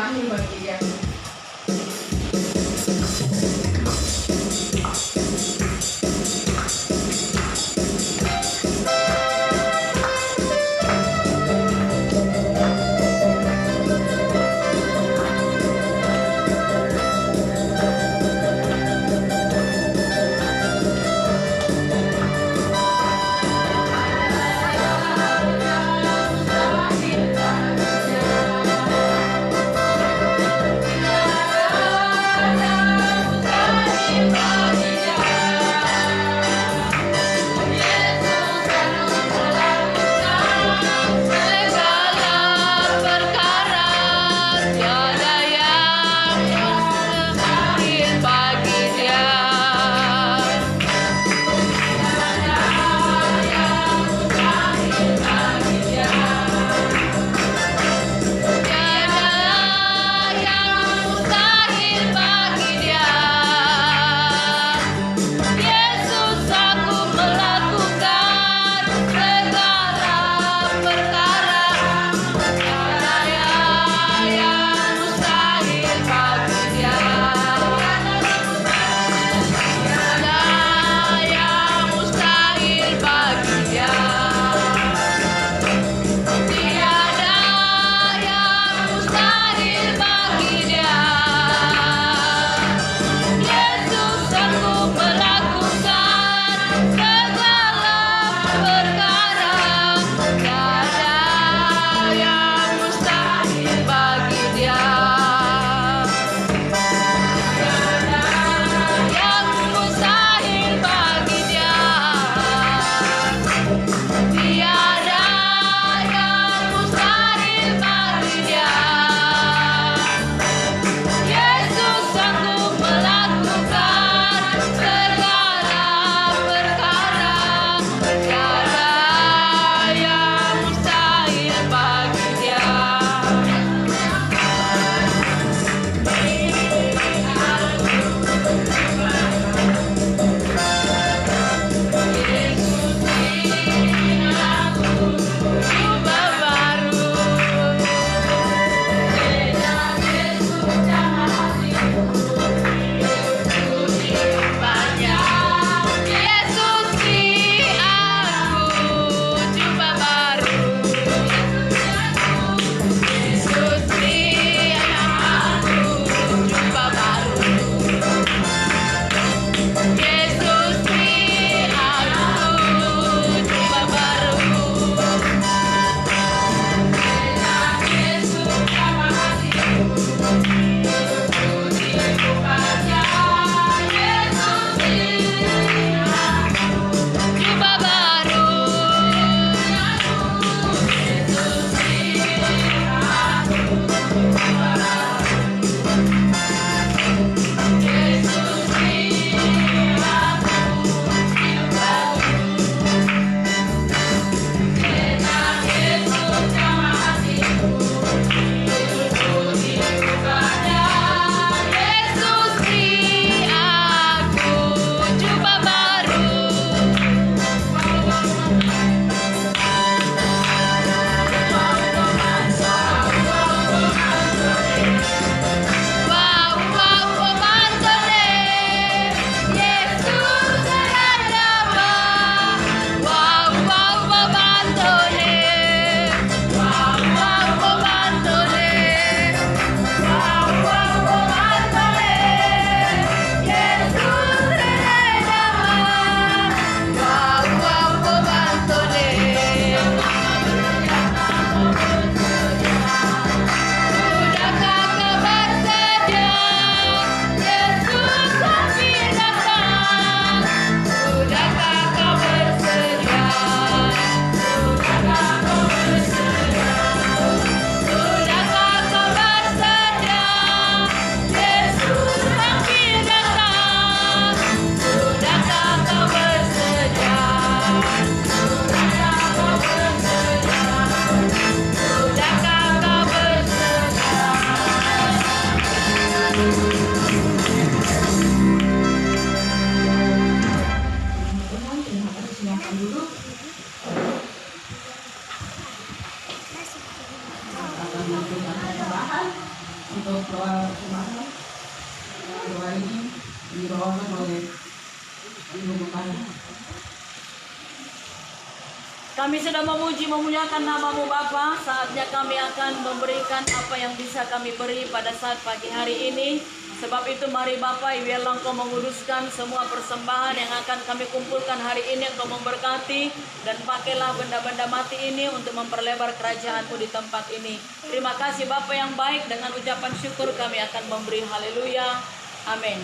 mustahil bagi dia. Kami sudah memuji memuliakan namamu Bapa. Saatnya kami akan memberikan apa yang bisa kami beri pada saat pagi hari ini. Sebab itu mari Bapa, biarlah Engkau menguduskan semua persembahan yang akan kami kumpulkan hari ini. Engkau memberkati dan pakailah benda-benda mati ini untuk memperlebar kerajaan-Mu di tempat ini. Terima kasih Bapa yang baik. Dengan ucapan syukur kami akan memberi. Haleluya. Amin.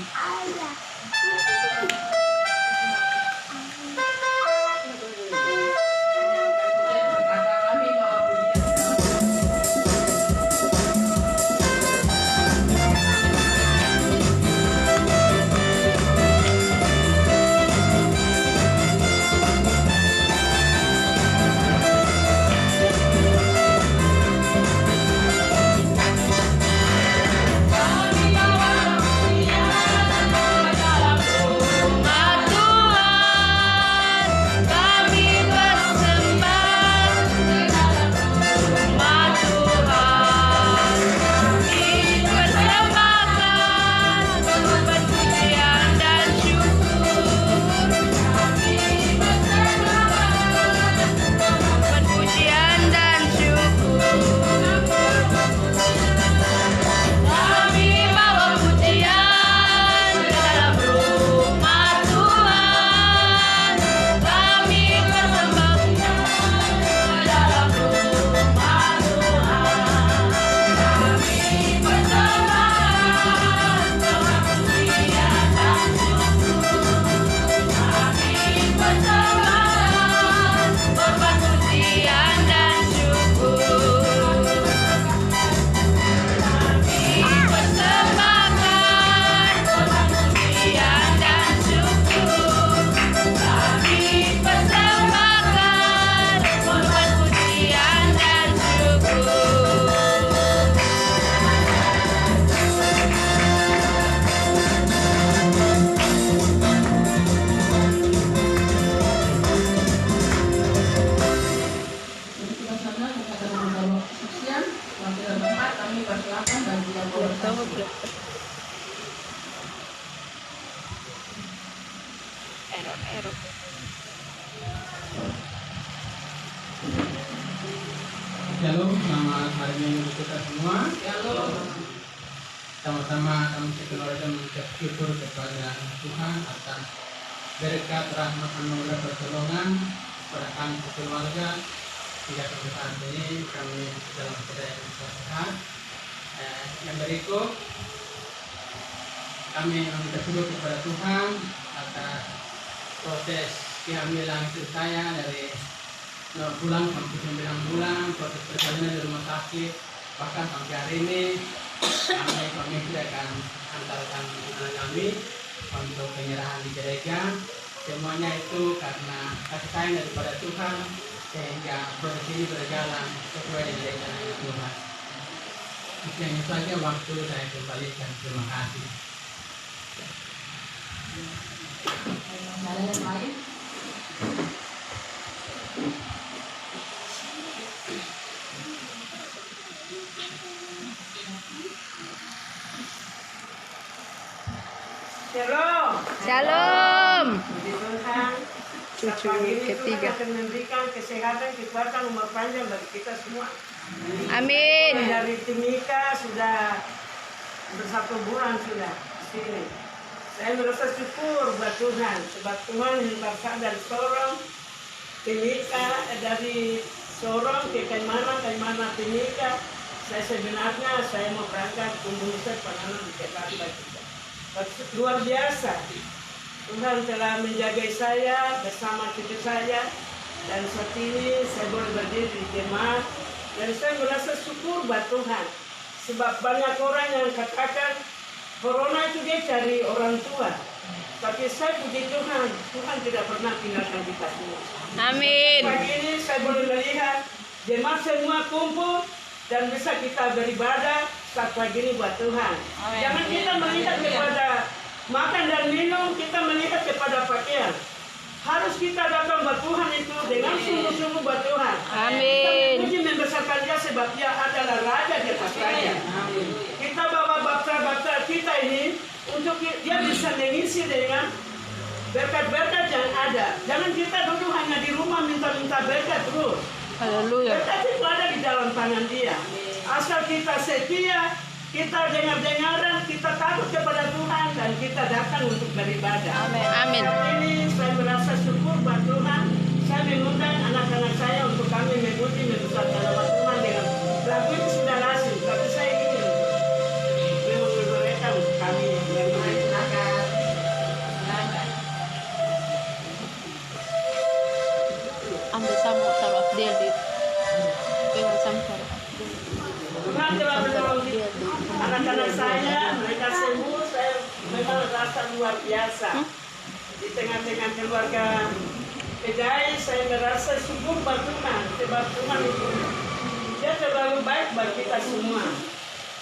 Shalom, selamat hari Minggu kita semua. Sama-sama kami sekeluarga mengucap syukur kepada Tuhan atas berkat rahmat anugerah pertolongan kepada kami sekeluarga hingga sampai saat ini kami dalam keadaan yang sehat. Yang berikut kami meminta syukur kepada Tuhan atas proses kehamilan istri saya dari 0 bulan sampai 9 bulan, proses persalinan di rumah sakit, bahkan sampai hari ini kami akan antarkan anak kami untuk penyerahan di gereja. Semuanya itu karena kasih sayang daripada Tuhan sehingga proses ini berjalan sesuai dengan rencana Tuhan. Sekian saja waktu saya kembalikan. Terima kasih. Ada yang lain? Shalom. Shalom. Puji Tuhan. Cucu Pagi ini ketiga. Tuhan akan memberikan kesehatan, kekuatan, umur panjang bagi kita semua. Amin. Dari Timika sudah bersatu bulan sudah di sini. Saya merasa syukur buat Tuhan, sebab Tuhan membawa dari Sorong, Timika, dari Sorong ke Kaimana, Timika. Saya sebenarnya mau berangkat ke Indonesia Panano di Jakarta kita. Luar biasa. Tuhan telah menjaga saya bersama cucu saya, dan saat ini saya boleh berdiri di jemaat, dan saya merasa syukur buat Tuhan, sebab banyak orang yang katakan corona itu dia cari orang tua, tapi saya puji Tuhan, Tuhan tidak pernah tinggalkan kita semua. Amin. Pagi ini saya boleh melihat jemaat semua kumpul dan bisa kita beribadah saat pagi ini buat Tuhan. Amin. Jangan kita melihat kepada makan dan minum, kita melihat kepada pakaian. Harus kita datang buat Tuhan itu dengan sungguh-sungguh buat Tuhan. Amin. Kita puji membesarkan dia sebab dia adalah raja di atas raja. Kita bawa bangsa-bangsa kita ini untuk dia bisa mengisi dengan berkat-berkat yang ada. Jangan kita duduk hanya di rumah minta-minta berkat terus. Haleluya. Berkat itu ada di dalam tangan dia. Asal kita setia, kita dengar-dengaran, kita takut kepada Tuhan, dan kita datang untuk beribadah. Amin. Ini saya merasa syukur buat Tuhan. Saya mengundang anak-anak saya untuk kami memuji membesarkan nama Tuhan dengan lagu ini sudah lazim, tapi saya ingin menghibur mereka untuk kami memuji. Ambil sama taruh Abdel di. Pengen sama taruh. Tuhan telah menolong anak-anak saya, mereka sembuh. Saya memang rasa luar biasa. Di tengah-tengah keluarga Pedai, saya merasa syukur buat Tuhan. Sebab Tuhan itu, dia terlalu baik buat kita semua.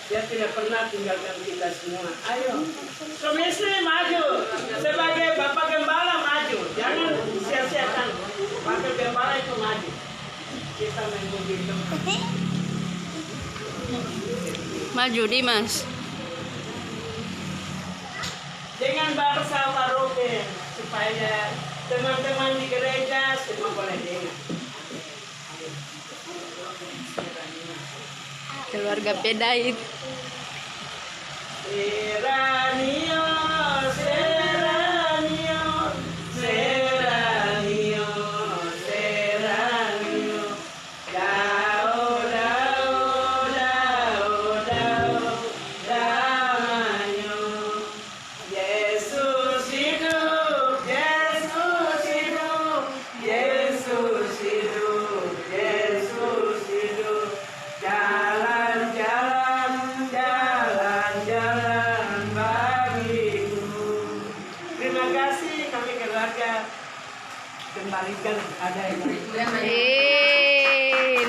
Dia tidak pernah tinggalkan kita semua. Ayo, suami istri maju. Sebagai Bapak Gembala maju. Jangan sia-siakan. Bapak Gembala itu maju. Kita memuji Tuhan. Maju Dimas. Dengan bahasa Maroke supaya teman-teman di gereja semua boleh dengar. Keluarga Pedai. Seranio, seranio, seranio, seranio. Dao, dao, dao, dao, damanyo. Yesus hidup, Yesus hidup, Yesus hidup, Yesus hidup. Jalan-jalan, jalan-jalan bagiku. Terima kasih kami keluarga kembalikan ada yang Amin.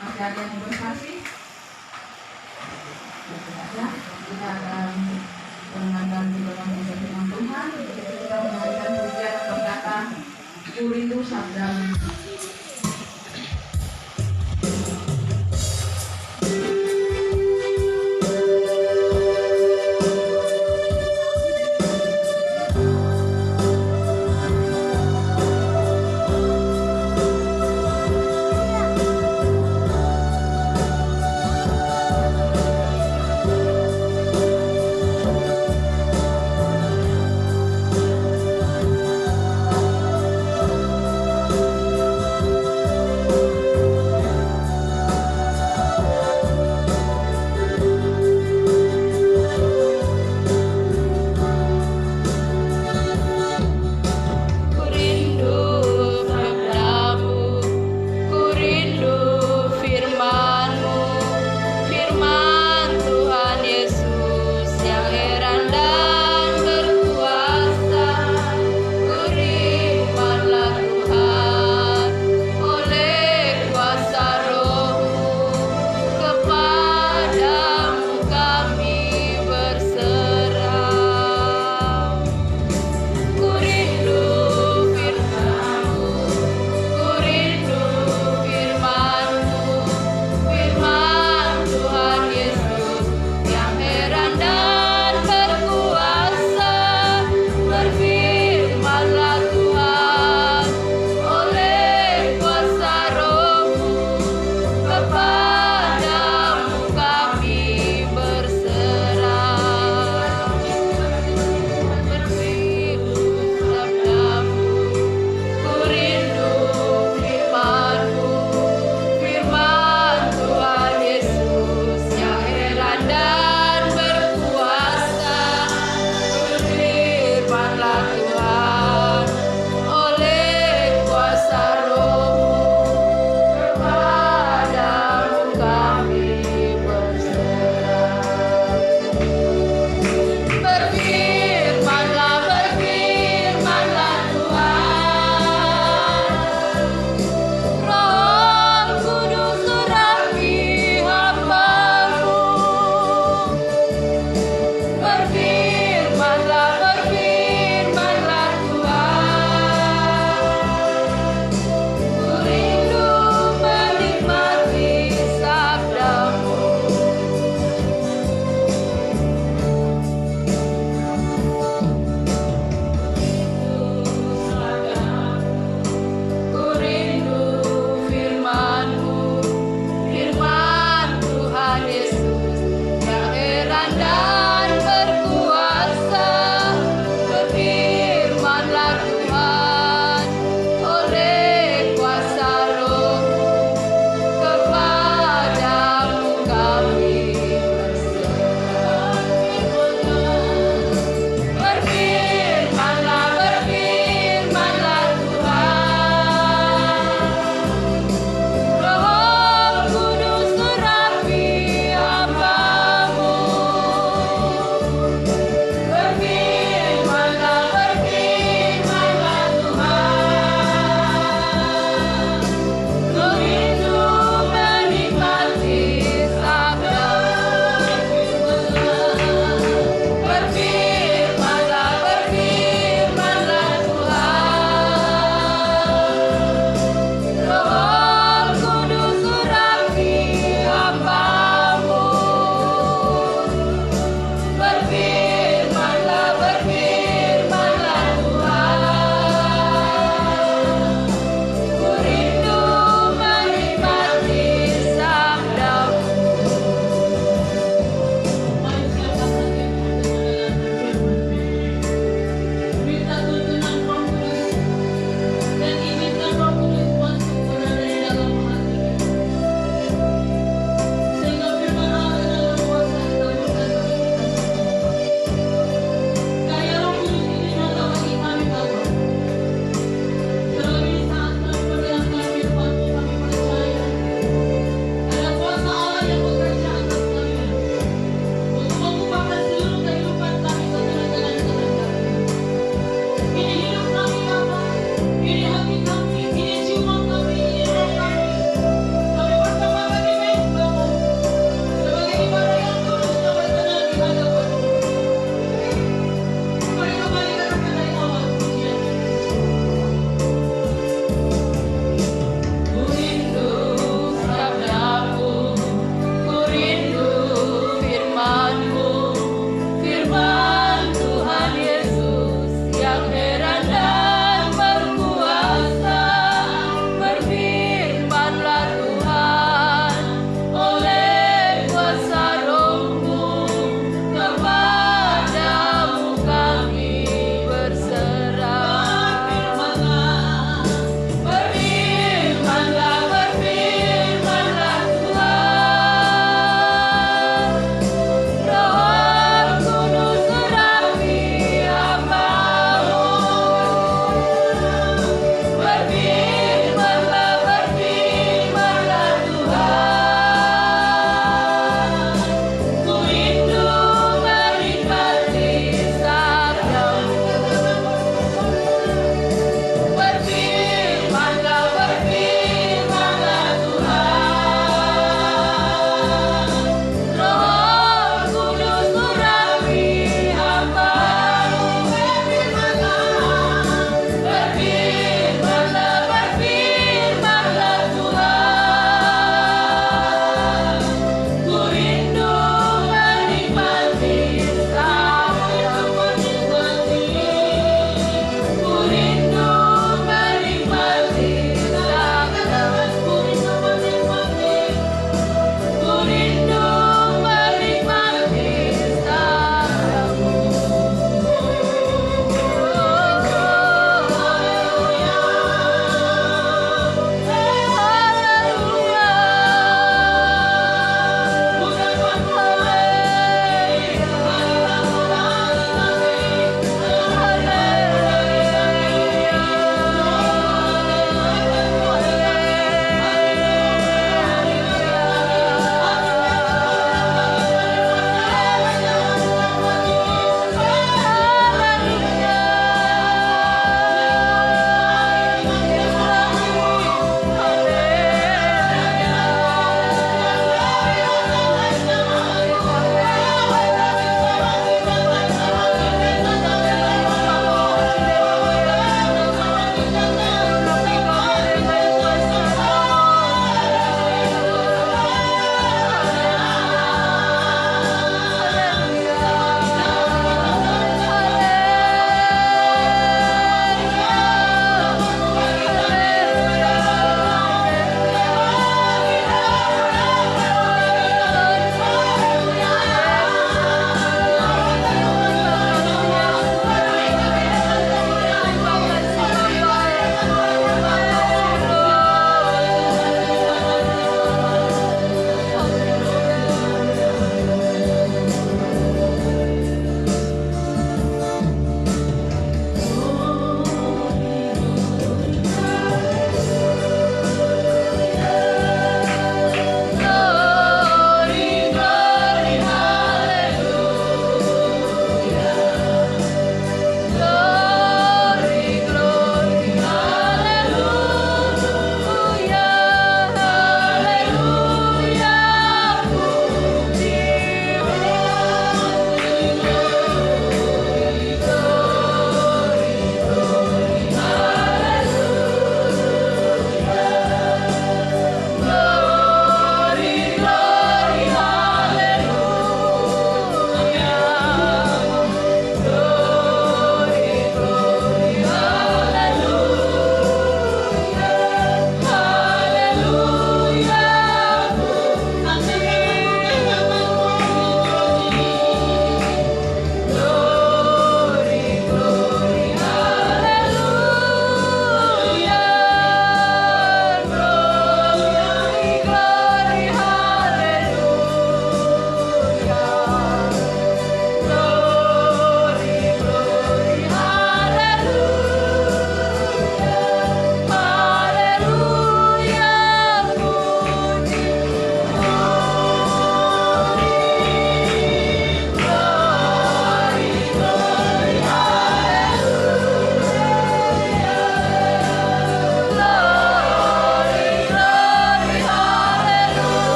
Masih ada yang bersaksi? Ya, kita akan mendengarkan firman Tuhan. Kita mendengarkan pujian perkataan Kurindu Sabda.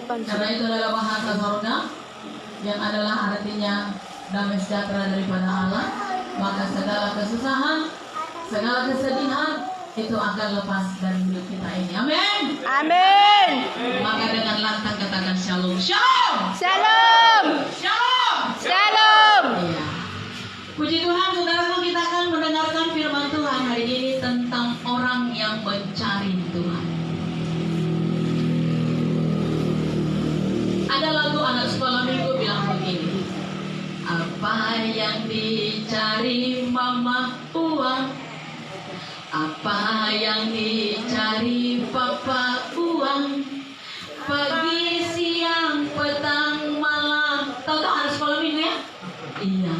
Karena itu adalah bahasa sorga yang adalah artinya damai sejahtera daripada Allah. Maka segala kesusahan, segala kesedihan itu akan lepas dari hidup kita ini. Amin. Amin. Maka dengan lantang katakan shalom. Shalom. Shalom. Shalom. Shalom. Iya. Puji Tuhan, saudaraku, kita akan mendengarkan firman Tuhan hari ini tentang orang yang mencari Tuhan. Ada lagu anak sekolah minggu bilang begini, apa yang dicari mama uang, apa yang dicari papa uang, pagi siang petang malam. Tahu anak sekolah minggu ya? Iya.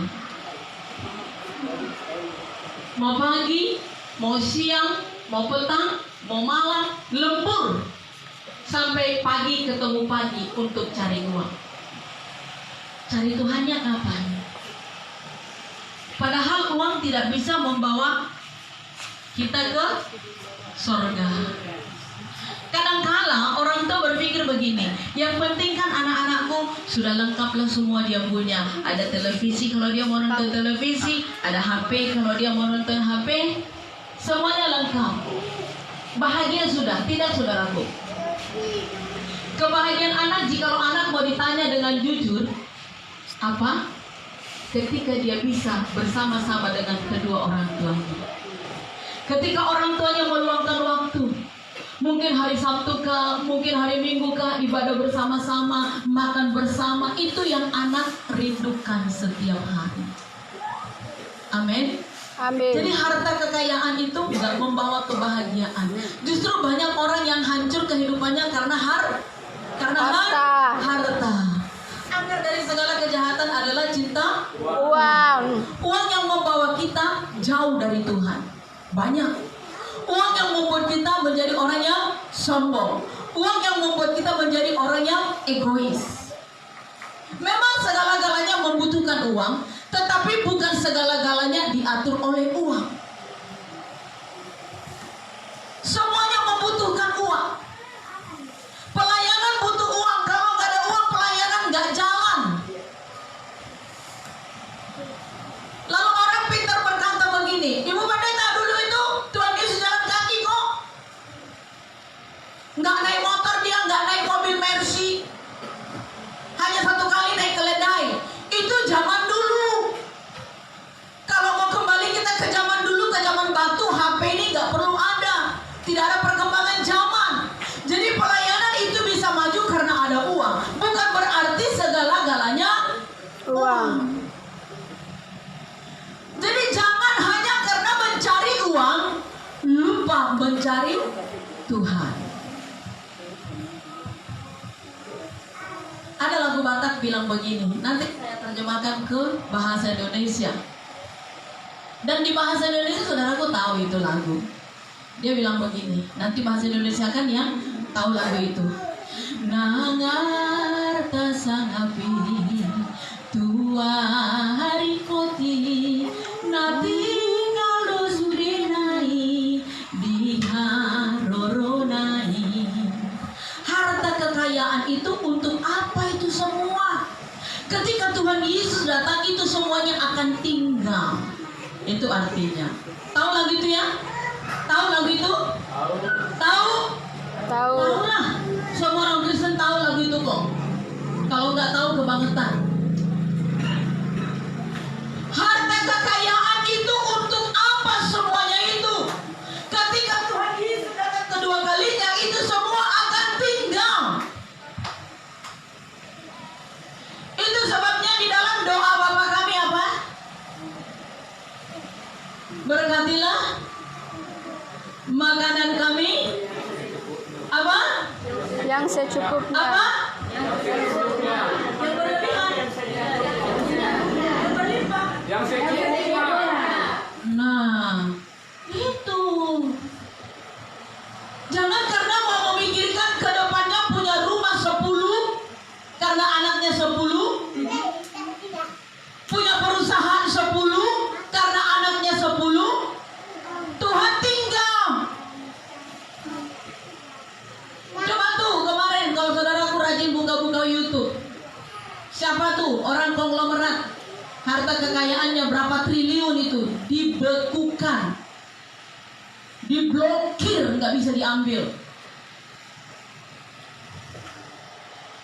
Mau pagi, mau siang, mau petang, mau malam, lembur sampai pagi ketemu pagi untuk cari uang. Cari Tuhannya kapan? Padahal uang tidak bisa membawa kita ke surga. Kadangkala orang tua berpikir begini, yang penting kan anak-anakku sudah lengkaplah semua dia punya. Ada televisi kalau dia mau nonton televisi, ada HP kalau dia mau nonton HP, semuanya lengkap. Bahagia sudah, tidak saudaraku? Kebahagiaan anak jikalau anak mau ditanya dengan jujur, apa? Ketika dia bisa bersama-sama dengan kedua orang tuanya. Ketika orang tuanya meluangkan waktu, mungkin hari Sabtu kah, mungkin hari Minggu kah, ibadah bersama-sama, makan bersama, itu yang anak rindukan setiap hari. Amin. Amin. Jadi harta kekayaan itu tidak membawa kebahagiaan. Justru banyak orang yang hancur kehidupannya karena harta. Akar dari segala kejahatan adalah cinta Uang. Uang yang membawa kita jauh dari Tuhan. Banyak. Uang yang membuat kita menjadi orang yang sombong. Uang yang membuat kita menjadi orang yang egois. Memang segala-galanya membutuhkan uang, tetapi bukan segala-galanya diatur oleh uang. Semuanya membutuhkan uang. Pelayanan butuh uang. Kalau nggak ada uang, pelayanan nggak jalan. Lalu orang pintar berkata begini, Ibu Pendeta dulu itu Tuhan Yesus jalan kaki kok. Nggak naik motor dia, nggak naik mobil Mercy. Hanya satu kali naik keledai. Itu zaman dulu. Kalau mau kembali kita ke zaman dulu, ke zaman batu, HP ini nggak perlu ada. Tidak ada perkembangan zaman. Jadi pelayanan itu bisa maju karena ada uang. Bukan berarti segala-galanya Uang. Jadi jangan hanya karena mencari uang, lupa mencari Tuhan. Ada lagu Batak bilang begini, nanti saya terjemahkan ke bahasa Indonesia. Dan di bahasa Indonesia saudaraku tahu itu lagu. Dia bilang begini, nanti bahasa Indonesia kan yang tahu lagu itu. Nangarta sangapi tua hari koti nati kalau surinai diharoronai. Harta kekayaan itu untuk apa itu semua? Ketika Tuhan Yesus datang itu semuanya akan tinggal. Itu artinya. Tahu lagu itu ya? Tahu lagu itu? Tahu? Tahu. Tahu lah. Semua orang Kristen tahu lagu itu kok. Kalau nggak tahu kebangetan. Harta kekayaan itu untuk apa semuanya itu? Ketika Tuhan Yesus datang kedua kalinya, itu semua akan tinggal. Itu sebabnya di dalam doa Bapa kami apa? Berkatilah makanan kami apa? Yang secukupnya. Apa? Yang berlebihan. Yang berlimpah. Yang secukupnya. Nah, itu. Jangan karena mau memikirkan ke depannya punya rumah 10 karena anaknya 10, punya perusahaan 10 karena anaknya 10. Tuhan tinggal. Coba tuh kemarin kalau saudaraku rajin Siapa tuh orang konglomerat? Harta kekayaannya berapa triliun itu dibekukan, diblokir, nggak bisa diambil.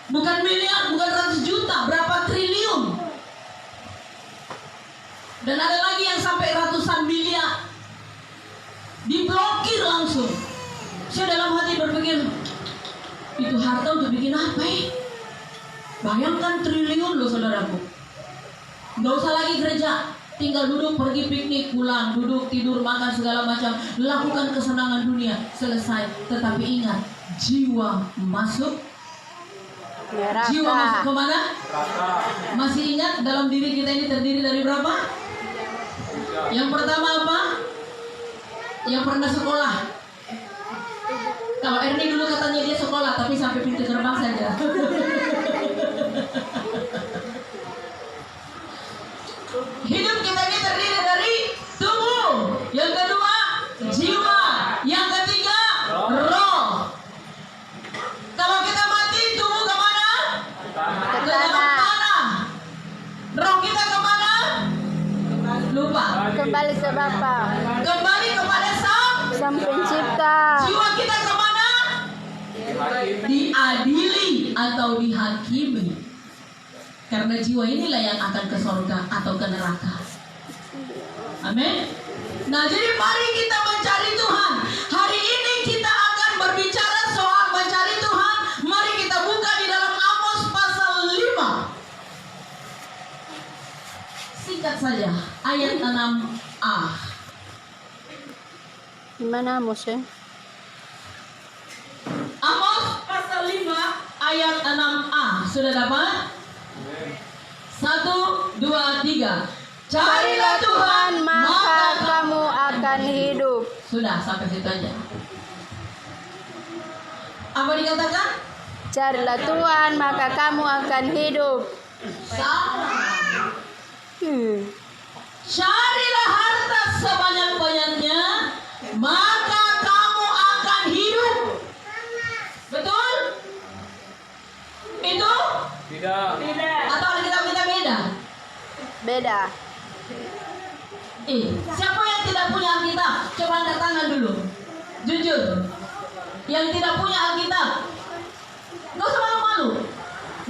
Bukan miliar, bukan ratus juta, berapa triliun. Dan ada lagi yang sampai ratusan miliar, diblokir langsung. Saya dalam hati berpikir, itu harta untuk bikin apa ya? Bayangkan triliun loh saudaraku. Gak usah lagi kerja, tinggal duduk, pergi piknik, pulang, duduk, tidur, makan, segala macam, lakukan kesenangan dunia, selesai. Tetapi ingat, jiwa masuk. Jiwa masuk kemana? Masih ingat dalam diri kita ini terdiri dari berapa? Yang pertama apa? Yang pernah sekolah. Kalau Ernie dulu katanya dia sekolah, tapi sampai pintu gerbang saja. Hidup kita ini terdiri dari tubuh. Yang kedua, jiwa. Yang ketiga, roh. Kalau kita mati, tubuh kemana? Ke dalam tanah. Roh kita kemana? Lupa. Kembali ke Bapa, Kembali kepada Sang Pencipta. jiwa kita kemana? Diadili atau dihakimi. Karena jiwa inilah yang akan ke surga atau ke neraka. Amin. Nah, jadi mari kita mencari Tuhan. Hari ini kita akan berbicara soal mencari Tuhan. Mari kita buka di dalam Amos pasal 5. Singkat saja, ayat 6a. Di mana Amos ya? Amos pasal 5 ayat 6a. Sudah dapat? 1, 2, 3. Carilah Tuhan, maka kamu akan hidup. Sudah, sampai situ aja. Apa dikatakan? Carilah Tuhan, maka kamu akan hidup. Salah. Carilah harta sebanyak-banyaknya, maka kamu akan hidup. Betul? Itu? Tidak. Atau Alkitab kita beda? Beda. Siapa yang tidak punya Alkitab? Coba angkat tangan dulu. Jujur. Yang tidak punya Alkitab. Gak usah malu-malu.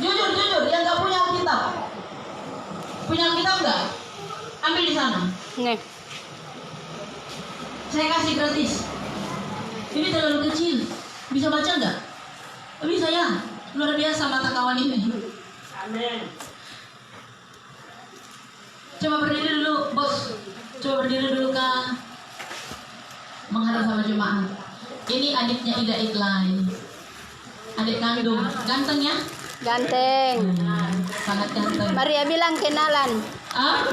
Jujur, yang gak punya Alkitab. Punya Alkitab enggak? Ambil di sana. Nih. Saya kasih gratis. Ini terlalu kecil. Bisa baca enggak? Bisa ya. Luar biasa mata kawan ini. Amin. Coba berdiri dulu, bos. Coba berdiri dulu, Kak. Menghadap sama jemaat. Ini adiknya Ida Iklai. Adik kandung. Ganteng ya? Ganteng. Sangat ganteng. Maria bilang kenalan.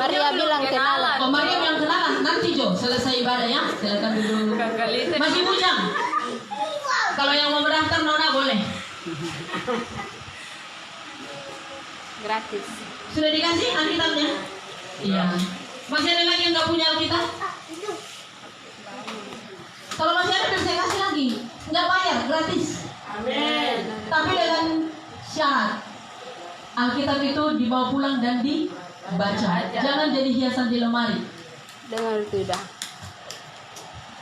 Maria bilang kenalan. Oh, Maria yang kenalan. Nanti Jo, selesai ibadah ya. Silakan dulu. Masih bujang. Kalau yang mau berdaftar Nona boleh. Gratis. Sudah dikasih Alkitabnya? Iya. Masih ada lagi yang nggak punya Alkitab? Kalau masih ada, bisa saya kasih lagi. Nggak bayar, gratis. Amin. Tapi dengan syarat Alkitab itu dibawa pulang dan dibaca. Jangan jadi hiasan di lemari. Dengar tidak?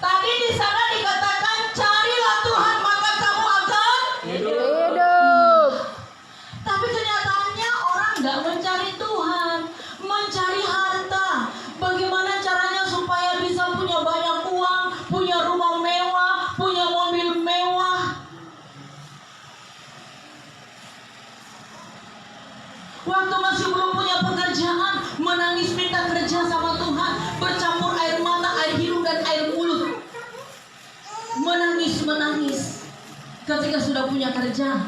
Tadi di sana dikatakan carilah Tuhan maka kamu akan. Hidup. Tapi kenyataannya orang nggak mencari Tuhan, mencari harta. Bagaimana caranya supaya bisa punya banyak uang, punya rumah mewah, punya mobil mewah. Waktu masih belum punya pekerjaan, menangis minta kerja sama Tuhan, bercampur air mata, air hidung dan air mulut. Menangis. Ketika sudah punya kerja,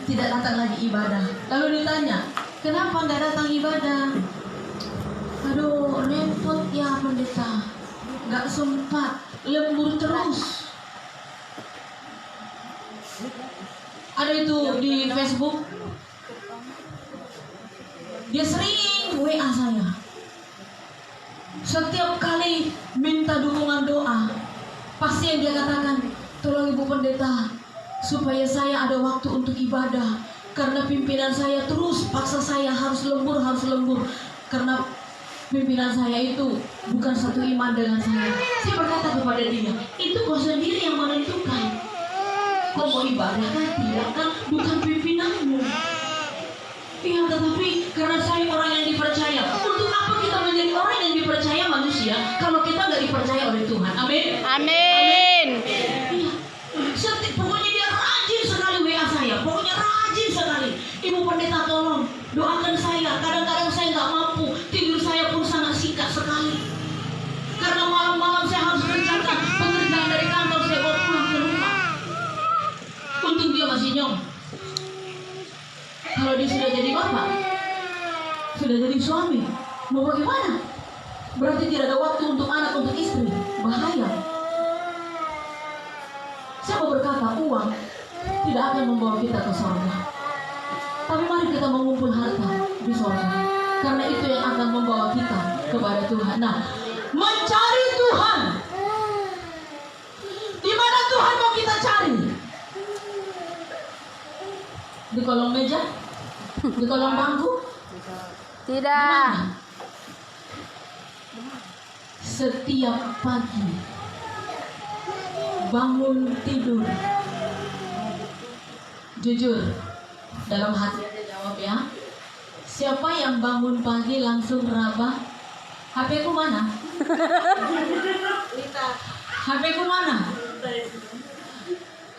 tidak datang lagi ibadah. Lalu ditanya, kenapa nggak datang ibadah? Aduh, repot ya pendeta, nggak sempat, lembur terus. Ada itu di Facebook. Dia sering WA saya. Setiap kali minta dukungan doa, pasti yang dia katakan, tolong Ibu Pendeta, supaya saya ada waktu untuk ibadah. karena pimpinan saya terus paksa saya harus lembur. Karena pimpinan saya itu bukan satu iman dengan saya. Saya berkata kepada dia, itu kau sendiri yang menentukan. Kau mau ibadah kan? Tidak kan? Bukan pimpinanmu. Iya, tetapi karena saya orang yang dipercaya. Untuk apa kita menjadi orang yang dipercaya manusia kalau kita nggak dipercaya oleh Tuhan? Amin. Amin. Iya. Pokoknya dia rajin sekali WA saya. Pokoknya rajin sekali. Ibu pendeta tolong doakan saya. Kadang-kadang saya nggak mampu. Tidur saya pun sangat singkat sekali. Karena malam-malam saya harus kerjakan pekerjaan dari kantor, saya bawa pulang ke rumah. Untung dia masih nyong. Kalau dia sudah jadi bapak, sudah jadi suami, mau bagaimana? Berarti tidak ada waktu untuk anak, untuk istri. Bahaya. Saya mau berkata, uang tidak akan membawa kita ke surga. Tapi mari kita mengumpul harta di surga, karena itu yang akan membawa kita kepada Tuhan. Nah, mencari Tuhan. Di mana Tuhan mau kita cari? Di kolong meja? Di kolong bangku? Tidak. Setiap pagi bangun tidur, jujur dalam hati aja jawab ya. Siapa yang bangun pagi langsung raba? HP ku mana? HP ku mana?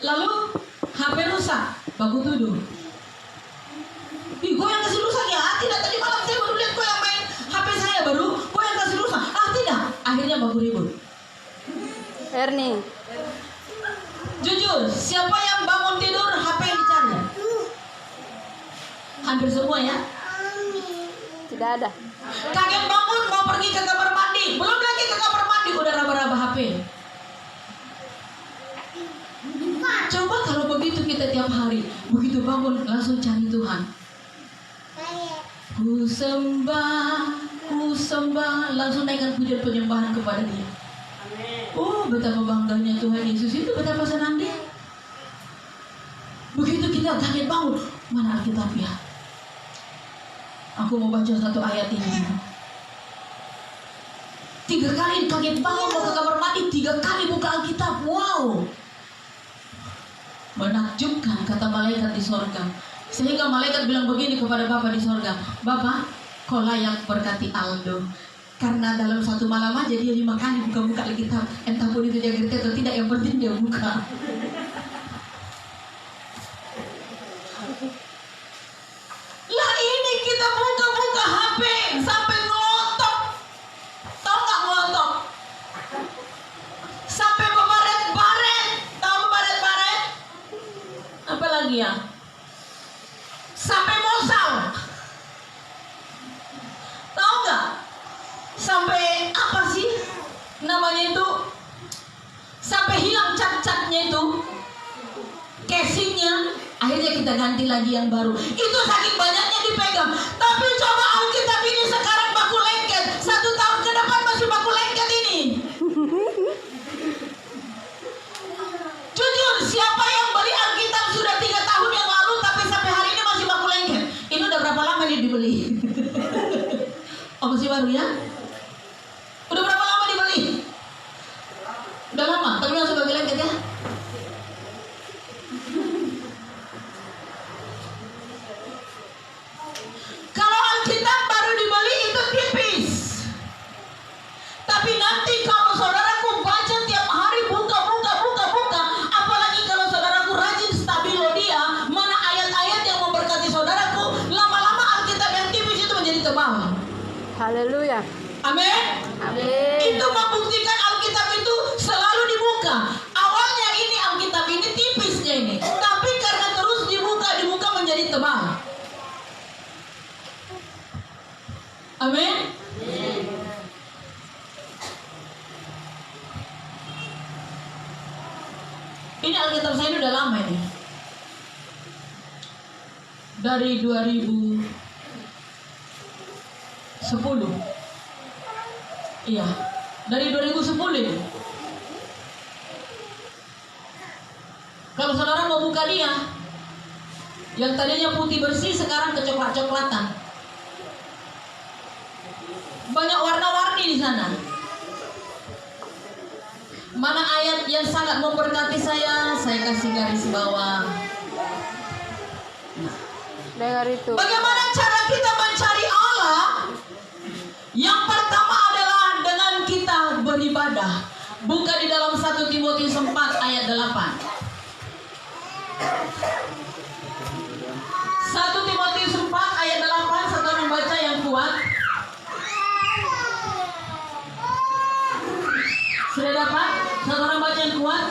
Lalu HP rusak, baku tuduh. Ih, kau yang kasih rusak ya? Tidak, tadi malam saya baru lihat kau yang main HP saya baru. Kau yang kasih rusak? Ah tidak. Akhirnya baku ribut. Ernie. Jujur, siapa yang bangun tidur HP yang dicari? Hampir semua ya. Tidak ada. Kakek bangun mau pergi ke kamar mandi, belum lagi ke kamar mandi udah raba-raba HP. Coba kalau begitu kita tiap hari, begitu bangun langsung cari Tuhan. Ku sembah, langsung naikkan pujian penyembahan kepada Dia. Oh, betapa bangganya Tuhan Yesus itu, betapa senang Dia. Begitu kita kaget bangun, mana Alkitab ya? Aku mau baca satu ayat ini. 3 kali kaget bangun mau ke kamar mandi, 3 kali buka Alkitab. Wow, menakjubkan kata malaikat di sorga. Sehingga malaikat bilang begini kepada Bapa di sorga, Bapa, kau layak berkati Aldo. Karena dalam satu malam aja dia 5 kali buka-buka Alkitab. Entah pun itu dia ngerti atau tidak, yang penting dia buka. Lah ini kita buka-buka HP sampai ngelotok. Tahu nggak ngelotok? Sampai bebaret-baret. Tahu bebaret-baret? Apa lagi ya? Sampai mosal. Tahu nggak? Sampai apa sih namanya itu? Sampai hilang cat-catnya itu, casingnya. Akhirnya kita ganti lagi yang baru. Itu saking banyaknya dipegang. Tapi coba Alkitab ini sekarang baku lengket. 1 tahun ke depan masih baku lengket ini. Jujur, siapa yang beli Alkitab sudah 3 tahun yang lalu tapi sampai hari ini masih baku lengket? Ini udah berapa lama dia dibeli? Oh, masih baru ya? Udah berapa lama dibeli? Udah lama, tapi langsung baku lengket ya? Kalau Alkitab baru dibeli itu tipis. Tapi nanti kalau saudaraku baca tiap hari buka, apalagi kalau saudaraku rajin stabilo dia, mana ayat-ayat yang memberkati saudaraku, lama-lama Alkitab yang tipis itu menjadi tebal. Haleluya. Amin. Amin. Itu membuktikan Alkitab itu selalu dibuka. Awalnya ini Alkitab ini tipisnya ini, tapi karena terus dibuka menjadi tebal. Amin. Ini Alkitab saya ini udah lama ini. Dari 2010. Iya, dari 2010 ini. Kalau saudara mau buka dia, Yang tadinya putih bersih sekarang kecoklat-coklatan. Banyak warna-warni di sana. Mana ayat yang sangat memberkati saya kasih garis bawah. Dengar itu. Bagaimana cara kita mencari Allah? Yang pertama adalah dengan kita beribadah. Buka di dalam 1 Timotius 4 ayat 8. 1 Timotius 4 ayat 8, satu orang baca yang kuat. Sudah dapat? Satu orang baca yang kuat.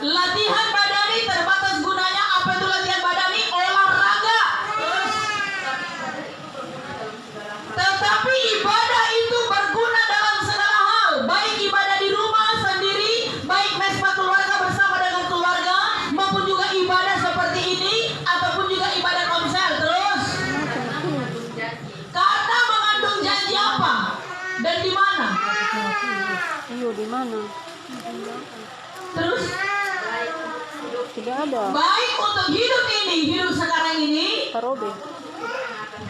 Latihan badani terbatas gunanya. Apa itu latihan badani? Olahraga. Tetapi ibadah itu berguna dalam segala hal. Baik ibadah di rumah sendiri, baik mesbah keluarga bersama dengan keluarga, maupun juga ibadah seperti ini, ataupun juga ibadah konser. Terus, karena mengandung janji apa? Dan di mana? Ayo di mana? Terus, Tidak ada. baik untuk hidup ini, hidup sekarang ini, Tarobe.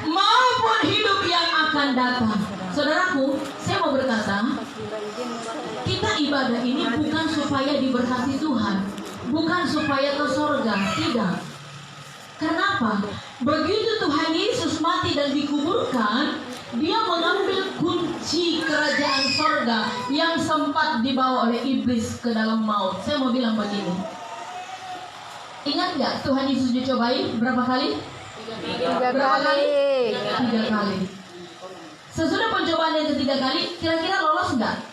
maupun hidup yang akan datang. Saudaraku, saya mau berkata, kita ibadah ini bukan supaya diberkati Tuhan, bukan supaya ke surga, tidak. Kenapa? Begitu Tuhan Yesus mati dan dikuburkan, dia mengambil kunci kerajaan surga yang sempat dibawa oleh iblis ke dalam maut. Saya mau bilang begini, ingat nggak Tuhan Yesus dicobai berapa kali? 3 Berapa kali. 3 kali. Sesudah pencobaan yang ketiga kali, kira-kira lolos nggak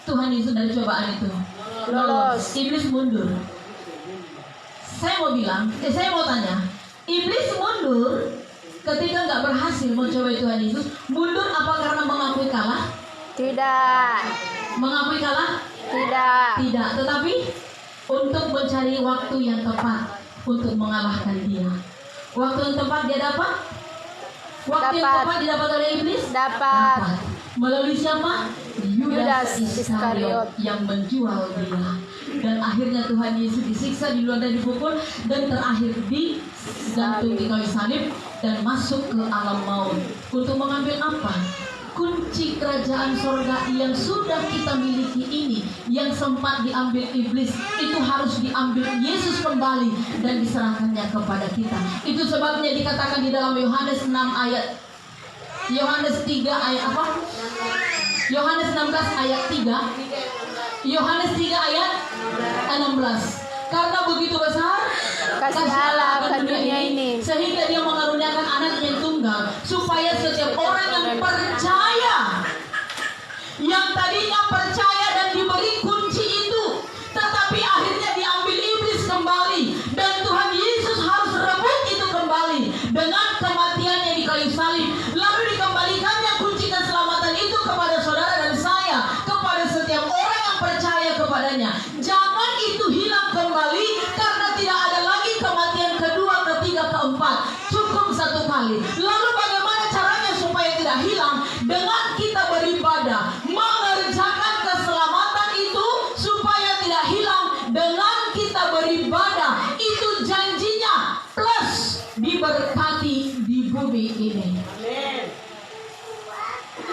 Tuhan Yesus dari cobaan itu? Lolos. Iblis mundur. Saya mau tanya, iblis mundur ketika nggak berhasil mencobai Tuhan Yesus. Mundur apa karena mengakui kalah? Tidak. Mengakui kalah? Tidak. Tidak, tetapi untuk mencari waktu yang tepat untuk mengalahkan dia. Waktu yang tepat dia dapat? Waktu yang Dapat. tepat didapat oleh iblis? Dapat. Melalui siapa? Yudas Yudas Iskariot yang menjual dia. Dan akhirnya Tuhan Yesus disiksa, diluar dan dipukul, dan terakhir digantung di kayu salib dan masuk ke alam maut. Untuk mengambil apa? Kunci kerajaan sorga yang sudah kita miliki ini, yang sempat diambil iblis, itu harus diambil Yesus kembali dan diserahkannya kepada kita. Itu sebabnya dikatakan di dalam Yohanes 3 ayat apa? Yohanes 16 ayat 3. Yohanes 3 ayat 16. Karena begitu besar Kasih Allah akan dunia ini, sehingga dia mengaruniakan anak yang tunggal, supaya setiap orang yang percaya, yang tadinya percaya dan diberi kunci itu, tetapi akhirnya diambil iblis kembali, dan Tuhan Yesus harus rebut itu kembali dengan kematiannya di kayu salib, lalu dikembalikannya kunci keselamatan itu kepada saudara dan saya, kepada setiap orang yang percaya kepadanya. Jangan itu hilang kembali, karena tidak ada lagi kematian kedua, ketiga, keempat. Cukup 1 kali. Lalu bagaimana caranya supaya tidak hilang? Dengan kita beribadah, mengerjakan keselamatan itu supaya tidak hilang. Dengan kita beribadah, itu janjinya plus diberkati di bumi ini.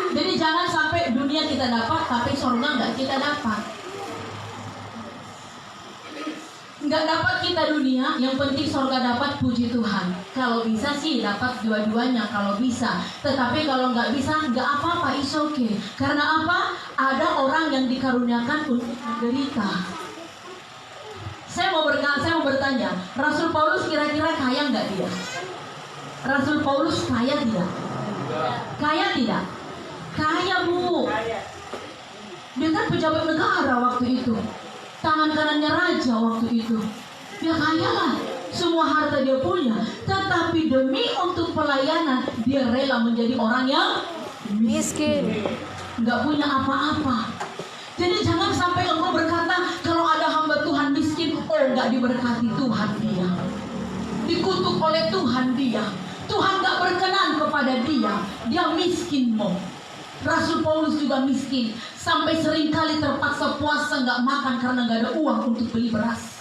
Jadi jangan sampai dunia kita dapat tapi surga nggak kita dapat. Nggak dapat kita dunia, yang penting surga dapat, puji Tuhan. Kalau bisa sih dapat dua-duanya kalau bisa. Tetapi kalau nggak bisa, nggak apa-apa, it's okay. Karena apa? Ada orang yang dikaruniakan untuk menderita. Saya mau bertanya, Rasul Paulus kira-kira kaya nggak dia? Rasul Paulus kaya tidak? Kaya tidak? Kaya, Bu. Dia kan pejabat negara waktu itu, tangan kanannya raja waktu itu. Dia kaya lah, semua harta dia punya. Tetapi demi untuk pelayanan, dia rela menjadi orang yang miskin. nggak punya apa-apa. Jadi jangan sampai engkau berkata, kalau ada hamba Tuhan miskin, oh nggak diberkati Tuhan dia, dikutuk oleh Tuhan dia, Tuhan nggak berkenan kepada dia miskin mau. Rasul Paulus juga miskin, sampai seringkali terpaksa puasa nggak makan karena nggak ada uang untuk beli beras.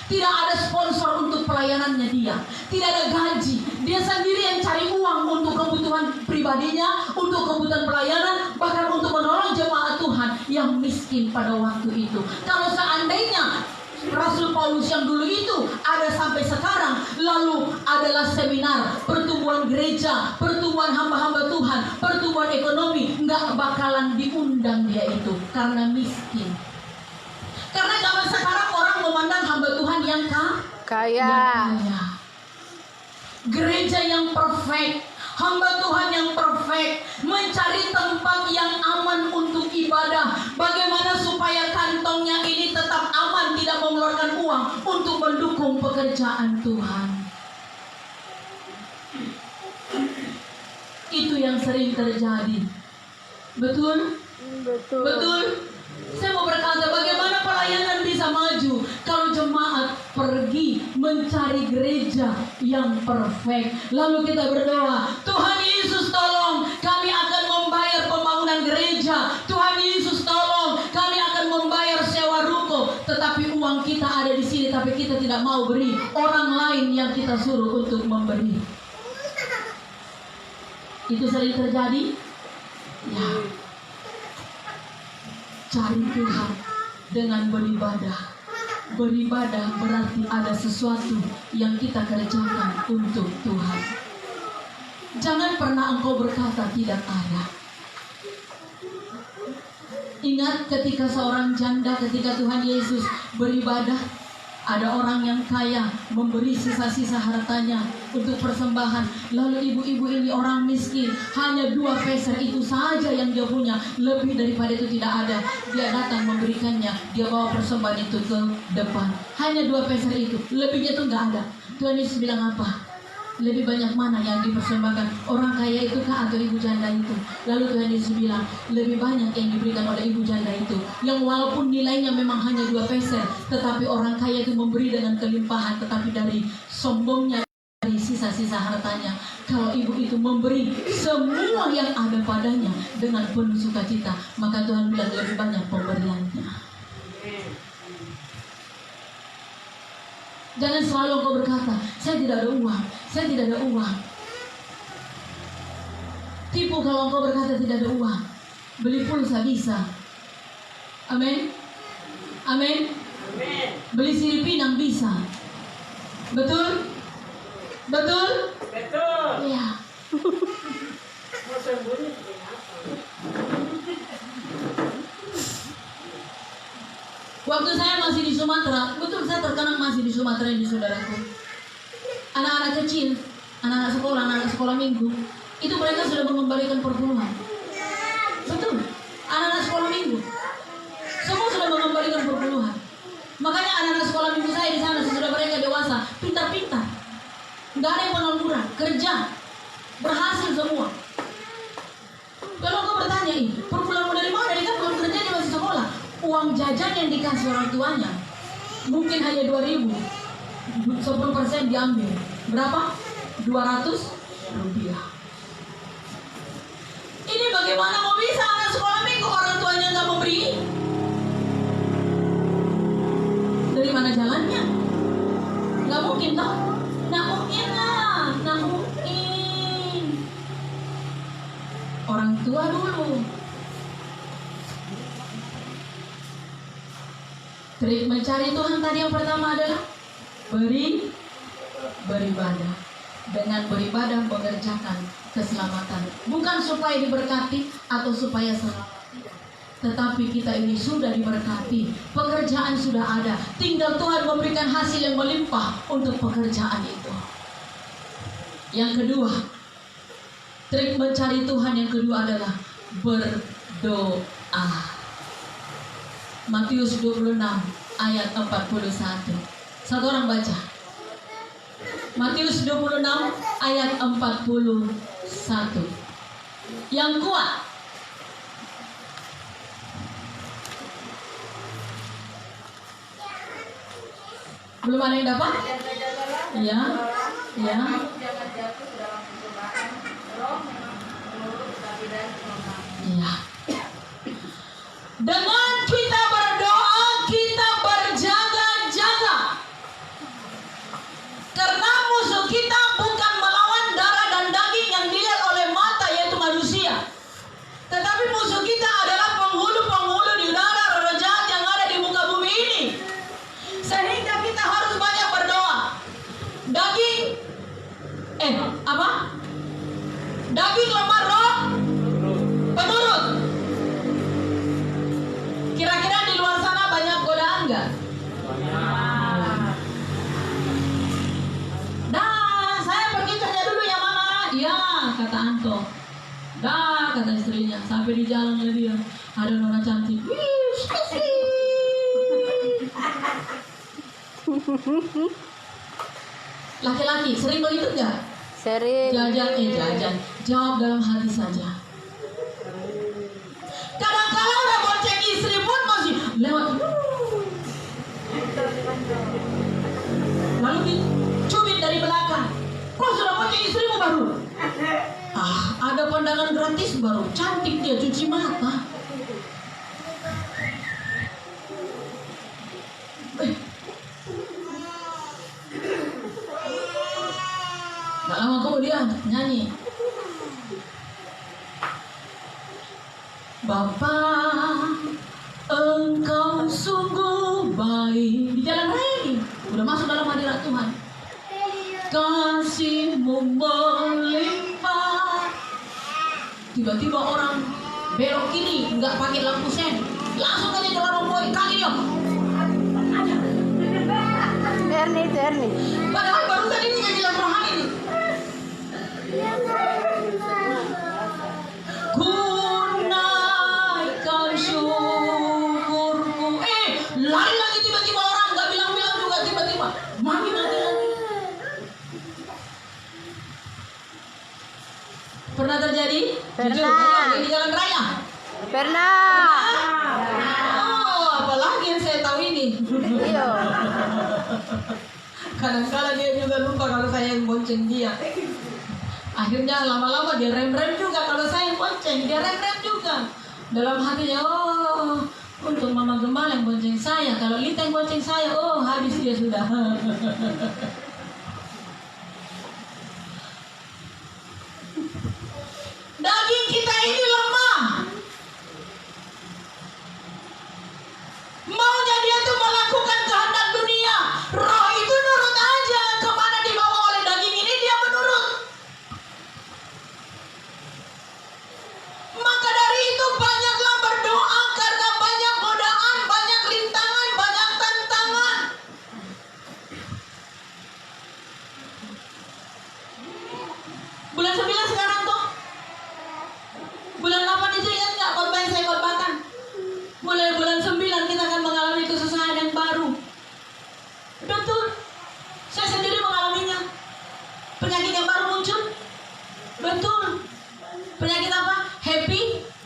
Tidak ada sponsor untuk pelayanannya dia. Tidak ada gaji. Dia sendiri yang cari uang untuk kebutuhan pribadinya, untuk kebutuhan pelayanan, bahkan untuk menolong jemaat Tuhan yang miskin pada waktu itu. Kalau seandainya Rasul Paulus yang dulu itu ada sampai sekarang, lalu adalah seminar pertumbuhan gereja, pertumbuhan hamba-hamba Tuhan, pertumbuhan ekonomi, nggak bakalan diundang dia itu karena miskin. Karena zaman sekarang orang memandang hamba Tuhan yang Kaya. Gereja yang perfect, hamba Tuhan yang perfect, mencari tempat yang aman untuk ibadah. Bagaimana supaya kantongnya ini tetap aman, tidak mengeluarkan uang untuk mendukung pekerjaan Tuhan. Itu yang sering terjadi. Betul? Betul. Betul? Saya mau berkata, bagaimana pelayanan bisa maju kalau jemaat pergi mencari gereja yang perfect. Lalu kita berdoa, Tuhan Yesus tolong, kami akan membayar pembangunan gereja. Tuhan Yesus tolong, kami akan membayar sewa ruko. Tetapi uang kita ada di sini, tapi kita tidak mau beri. Orang lain yang kita suruh untuk memberi. Itu sering terjadi? Ya. Cari Tuhan dengan beribadah. Beribadah berarti ada sesuatu yang kita kerjakan untuk Tuhan. Jangan pernah engkau berkata tidak ada. Ingat ketika seorang janda, ketika Tuhan Yesus beribadah, ada orang yang kaya memberi sisa-sisa hartanya untuk persembahan. Lalu ibu-ibu ini orang miskin, hanya 2 peser itu saja yang dia punya. Lebih daripada itu tidak ada. Dia datang memberikannya, dia bawa persembahan itu ke depan. Hanya 2 peser itu, lebihnya itu nggak ada. Tuhan Yesus bilang apa? Lebih banyak mana yang dipersembahkan, orang kaya itu kah atau ibu janda itu? Lalu Tuhan Yesus bilang, lebih banyak yang diberikan oleh ibu janda itu, yang walaupun nilainya memang hanya 2 peser, tetapi orang kaya itu memberi dengan kelimpahan. Tetapi dari sombongnya, dari sisa-sisa hartanya, kalau ibu itu memberi semua yang ada padanya dengan penuh sukacita, maka Tuhan bilang lebih banyak pemberiannya. Jangan selalu engkau berkata, saya tidak ada uang, saya tidak ada uang. Tipu kalau engkau berkata tidak ada uang. Beli pulsa bisa. Amin. Amin. Beli sirip pinang bisa. Betul? Betul? Betul. Iya. Mau sembunyi kenapa? Waktu saya masih di Sumatera, betul saya terkenang masih di Sumatera ini saudaraku. Anak-anak kecil, anak-anak sekolah minggu, itu mereka sudah mengembalikan perpuluhan. Betul, anak-anak sekolah minggu, semua sudah mengembalikan perpuluhan. Makanya anak-anak sekolah minggu saya di sana sesudah mereka dewasa, pintar-pintar, nggak ada yang pengangguran, kerja, berhasil semua. Kalau kau bertanya, perpuluhanmu dari mana? Dia kan belum kerja, dia masih sekolah. Uang jajan yang dikasih orang tuanya mungkin hanya 2.000, 10% diambil. Berapa? 200 rupiah. Ini bagaimana mau bisa anak sekolah minggu orang tuanya nggak memberi? Dari mana jalannya? Nggak mungkin toh? Nggak mungkin lah, nggak mungkin. Orang tua dulu. Trik mencari Tuhan tadi yang pertama adalah beribadah. Dengan beribadah mengerjakan keselamatan. Bukan supaya diberkati atau supaya selamat, tetapi kita ini sudah diberkati. Pekerjaan sudah ada. Tinggal Tuhan memberikan hasil yang melimpah untuk pekerjaan itu. Yang kedua, trik mencari Tuhan yang kedua adalah berdoa. Matius 26 ayat 41. Satu orang baca. Matius 26 ayat 41. Yang kuat. Belum ada yang dapat? Ya. Ya. Ya. Dengan kita berdoa, kita berjaga-jaga. Daging lemah, roh penurut. Kira-kira di luar sana banyak godaan nggak? Dah, saya pergi kerja dulu ya mama. Iya, kata Anto. Dah, kata istrinya. Sampai di jalan dia ada nona cantik. Laki-laki sering begitu nggak? Sering. Jajan. Jawab dalam hati saja. Kadang-kala udah bonceng istri pun masih lewat. Lalu dicubit dari belakang. Kok sudah bonceng istrimu baru? Ada pandangan gratis baru. Cantik dia, cuci mata. Gak lama kemudian nyanyi. Bapak, engkau sungguh baik. Di jalan raya ini udah masuk dalam hadirat Tuhan. Kasihmu melimpah. Tiba-tiba orang belok kiri, nggak pakai lampu sen, langsung aja ke lorong boy, kali dia. Ernie. Padahal barusan ini nyanyi lagu rohani nih. Ku naikkan syukurku. Lari lagi tiba-tiba orang, nggak bilang-bilang juga tiba-tiba. Mami lagi. Pernah terjadi? Pernah. Jujur, di jalan raya. Pernah. Oh, apalagi yang saya tahu ini. Iya. Kadang-kala dia juga lupa kalau saya yang bonceng dia. Akhirnya lama-lama dia rem-rem juga kalau saya yang bonceng, dia rem-rem juga. Dalam hatinya, oh, untuk Mama Gembala yang bonceng saya. Kalau Lita yang bonceng saya, oh habis dia sudah. Daging kita ini lemah. Maunya dia tuh melakukan kehendak dunia. Roh itu nurut aja. Kemana dibawa oleh daging ini dia menurut. Maka dari itu banyaklah berdoa karena banyak godaan, banyak rintangan, banyak tantangan. Bulan 9 sekarang tuh. Bulan 8 itu ingat nggak korban yang saya korbankan? Mulai bulan 9 kita akan mengalami kesusahan yang baru. Betul. Saya sendiri mengalaminya. Penyakit yang baru muncul. Betul. Penyakit apa?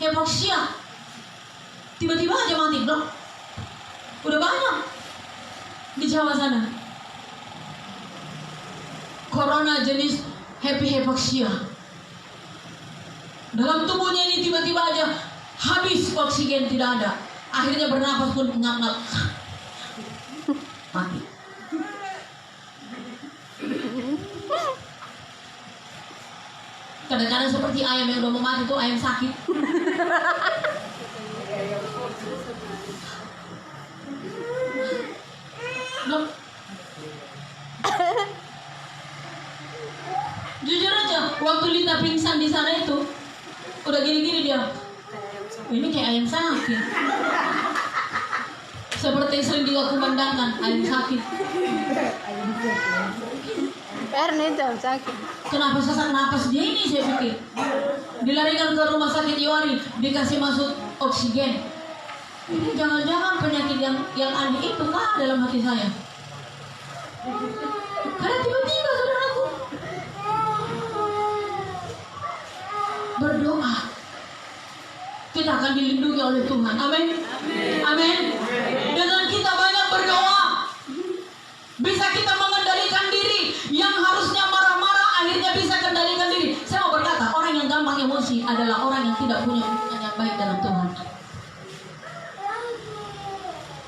Hypoxia. Tiba-tiba aja mati, bro. Udah banyak di Jawa sana. Corona jenis hypoxia. Dalam tubuhnya ini tiba-tiba aja habis oksigen, tidak ada. Akhirnya bernapas pun ngap-ngap. Mati. Kadang-kadang seperti ayam yang udah mau mati tuh, ayam sakit. Loh. Jujur aja, waktu Lita pingsan di sana itu, udah gini-gini dia. Ini kayak ayam sakit. Seperti yang sering juga kumandangkan, ayam sakit. Ernie jam sakit. Kenapa sesak napas dia ini, saya pikir. Dilarikan ke rumah sakit Iwari, dikasih masuk oksigen. Ini jangan-jangan penyakit yang aneh itu kah dalam hati saya. Karena tiba-tiba saudaraku berdoa, kita akan dilindungi oleh Tuhan. Amin. Amin. Dengan kita banyak berdoa, bisa kita mengendalikan diri. Yang harusnya marah-marah akhirnya bisa kendalikan diri. Saya mau berkata, orang yang gampang emosi adalah orang yang tidak punya hubungan yang baik dengan Tuhan.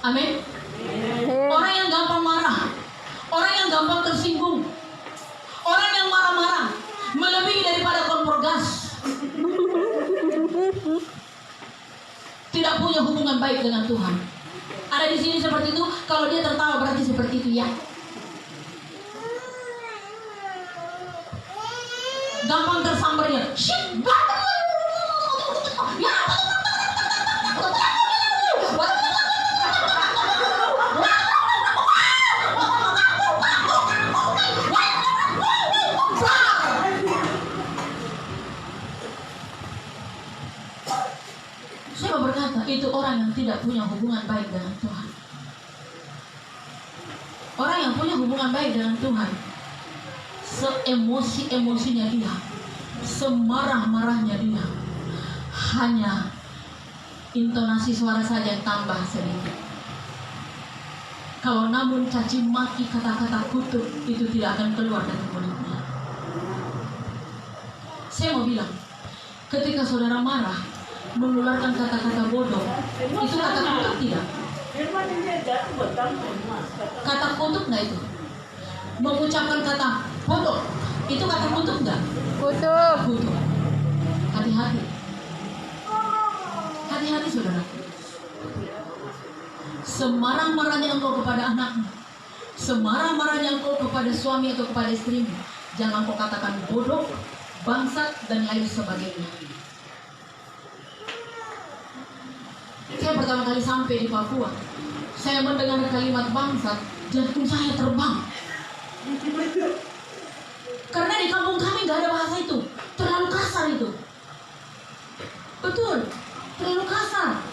Amin. Orang yang gampang marah, orang yang gampang tersinggung, orang yang marah-marah melebihi daripada kompor gas, tidak punya hubungan baik dengan Tuhan. Ada di sini seperti itu. Kalau dia tertawa berarti seperti itu ya. gampang tersambarnya. Shit, saya mau berkata, itu orang yang tidak punya hubungan baik dengan Tuhan. Orang yang punya hubungan baik dengan Tuhan, seemosi-emosinya dia, semarah-marahnya dia, hanya intonasi suara saja yang tambah sedikit. Kalau namun caci maki, kata-kata kutuk itu tidak akan keluar dari mulutnya. Saya mau bilang, ketika saudara marah, mengeluarkan kata-kata bodoh, itu kata kutuk tidak? Kata kutuk nggak itu? Mengucapkan kata bodoh, itu kata kutuk nggak? Kutuk. Kutuk. Hati-hati. Hati-hati saudara. Semarah-marahnya engkau kepada anakmu, semarah-marahnya engkau kepada suami atau kepada istrimu, jangan kau katakan bodoh, bangsat, dan lain sebagainya. Saya pertama kali sampai di Papua, saya mendengar kalimat bangsat, jantung saya terbang. Karena di kampung kami nggak ada bahasa itu, terlalu kasar itu. Betul, terlalu kasar.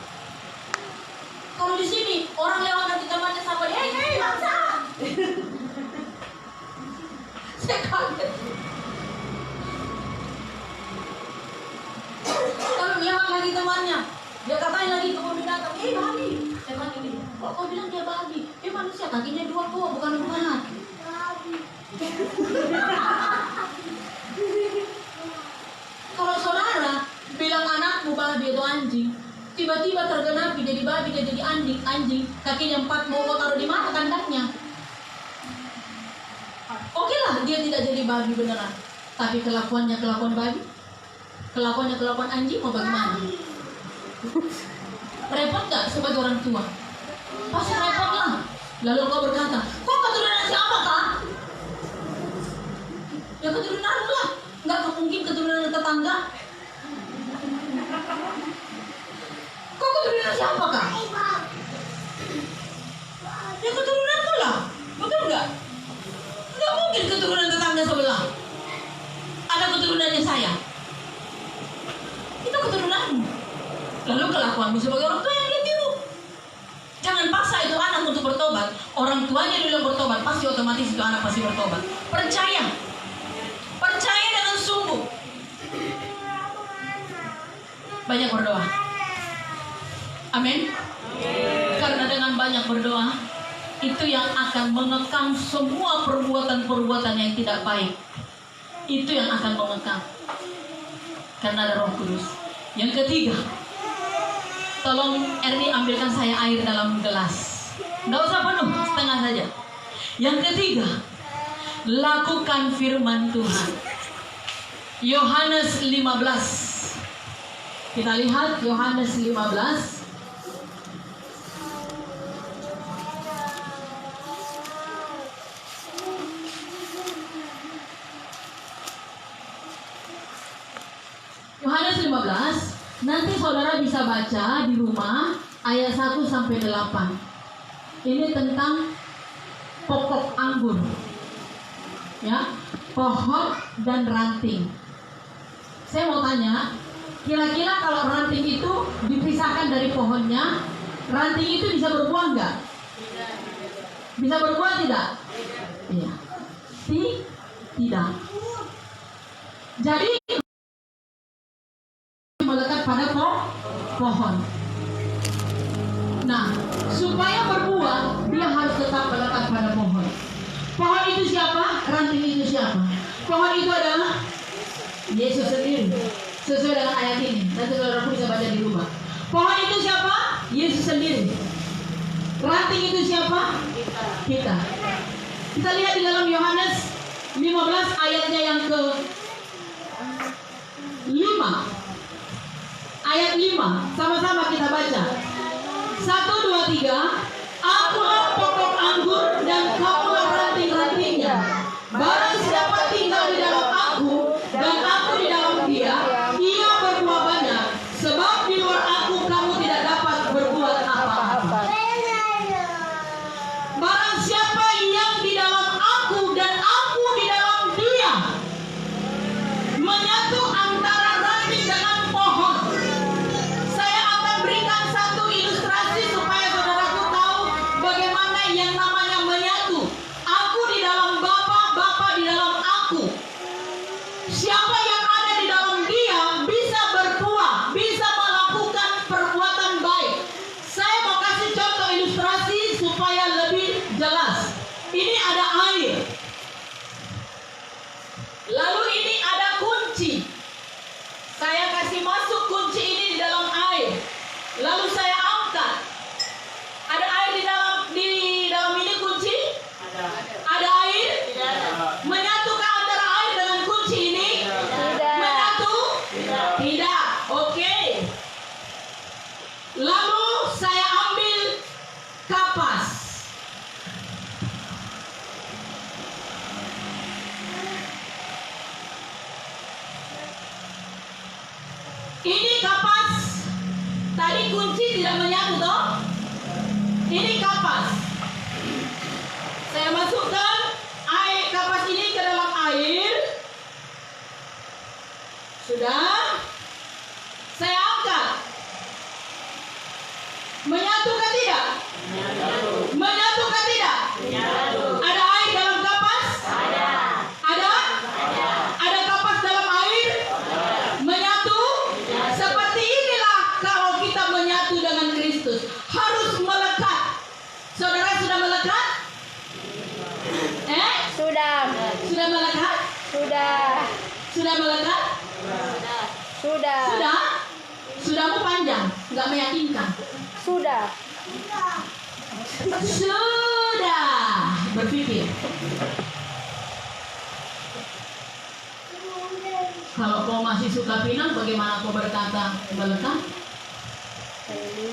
Kalau di sini orang lewat nanti temannya sama dia, hei bangsat. Saya kaget. Kalau lewat lagi temannya, dia katain lagi ke mobil datang, babi. Saya panggil dia, kok kau bilang dia babi? Dia manusia, kakinya 2 bukan 4. Kalau saudara bilang anakmu babi atau anjing, tiba-tiba tergenapi jadi babi, dia jadi anjing, kakinya 4, mau kau taruh di mana kandangnya? Oke lah, dia tidak jadi babi beneran, tapi kelakuannya kelakuan babi, kelakuannya kelakuan anjing, mau bagaimana? Repot gak sebagai orang tua? Pasti repot lah. Lalu kau berkata, kok keturunan siapa kak? Ya keturunan lah, nggak mungkin keturunan tetangga. Kok keturunan siapa kak? Ya keturunanku lah, betul nggak? Nggak mungkin keturunan tetangga sebelah. Ada keturunannya saya. Itu keturunanmu. Lalu kelakuanmu sebagai orang tua yang dia tiru. Jangan paksa itu anak untuk bertobat. Orang tuanya dulu yang bertobat, pasti otomatis itu anak pasti bertobat. Percaya. Percaya dengan sungguh. Banyak berdoa. Amin. Karena dengan banyak berdoa, itu yang akan mengekang semua perbuatan-perbuatan yang tidak baik. Itu yang akan mengekang. Karena ada Roh Kudus. Yang ketiga, tolong Erni ambilkan saya air dalam gelas. Nggak usah penuh, setengah saja. Yang ketiga, lakukan firman Tuhan. Yohanes 15. Kita lihat Yohanes 15. Yohanes 15. Nanti saudara bisa baca di rumah ayat 1 sampai 8. Ini tentang pokok anggur. Ya, pohon dan ranting. Saya mau tanya, kira-kira kalau ranting itu dipisahkan dari pohonnya, ranting itu bisa berbuah nggak? Bisa berbuah tidak? Iya. Tidak. Jadi melekat pada pohon. Nah, supaya berbuah, dia harus tetap melekat pada pohon. Pohon itu siapa? Ranting itu siapa? Pohon itu adalah Yesus sendiri. Sesuai dengan ayat ini. Nanti saudara bisa baca di rumah. Pohon itu siapa? Yesus sendiri. Ranting itu siapa? Kita. Kita lihat di dalam Yohanes 15 ayatnya yang ke 5. Ayat 5. Sama-sama kita baca. 1, 2, 3. Akulah pokok anggur dan kamulah ranting-rantingnya. Barang siapa tinggal di dalam aku dan Siapa yang ada di dalam dia bisa berbuah, bisa melakukan perbuatan baik. Saya mau kasih contoh ilustrasi supaya lebih jelas. Ini ada air. Lalu ini ada kunci. Saya kasih masuk kunci ini di dalam air. Lalu saya angkat. Ada air di dalam ini kunci? Ada air? Menyatukah antara air dengan kunci ini? Menyatu? Tidak. Oke. Lalu saya ambil kapas. Ini kapas. Tadi kunci tidak menyatu toh? Ini kapas. Saya masukkan air kapas ini ke dalam air. Sudah. Saya angkat. Menyatukah tidak? Menyatukah tidak? Ada air dalam kapas? Ada? Ada kapas dalam air? Menyatu? Seperti inilah kalau kita menyatu dengan Kristus. Harus melekat. Saudara sudah melekat? Sudah melekat? Sudah melekat? Sudahmu panjang, nggak meyakinkan. Sudah berpikir. Kalau kau masih suka pinang, bagaimana kau berkata melekat?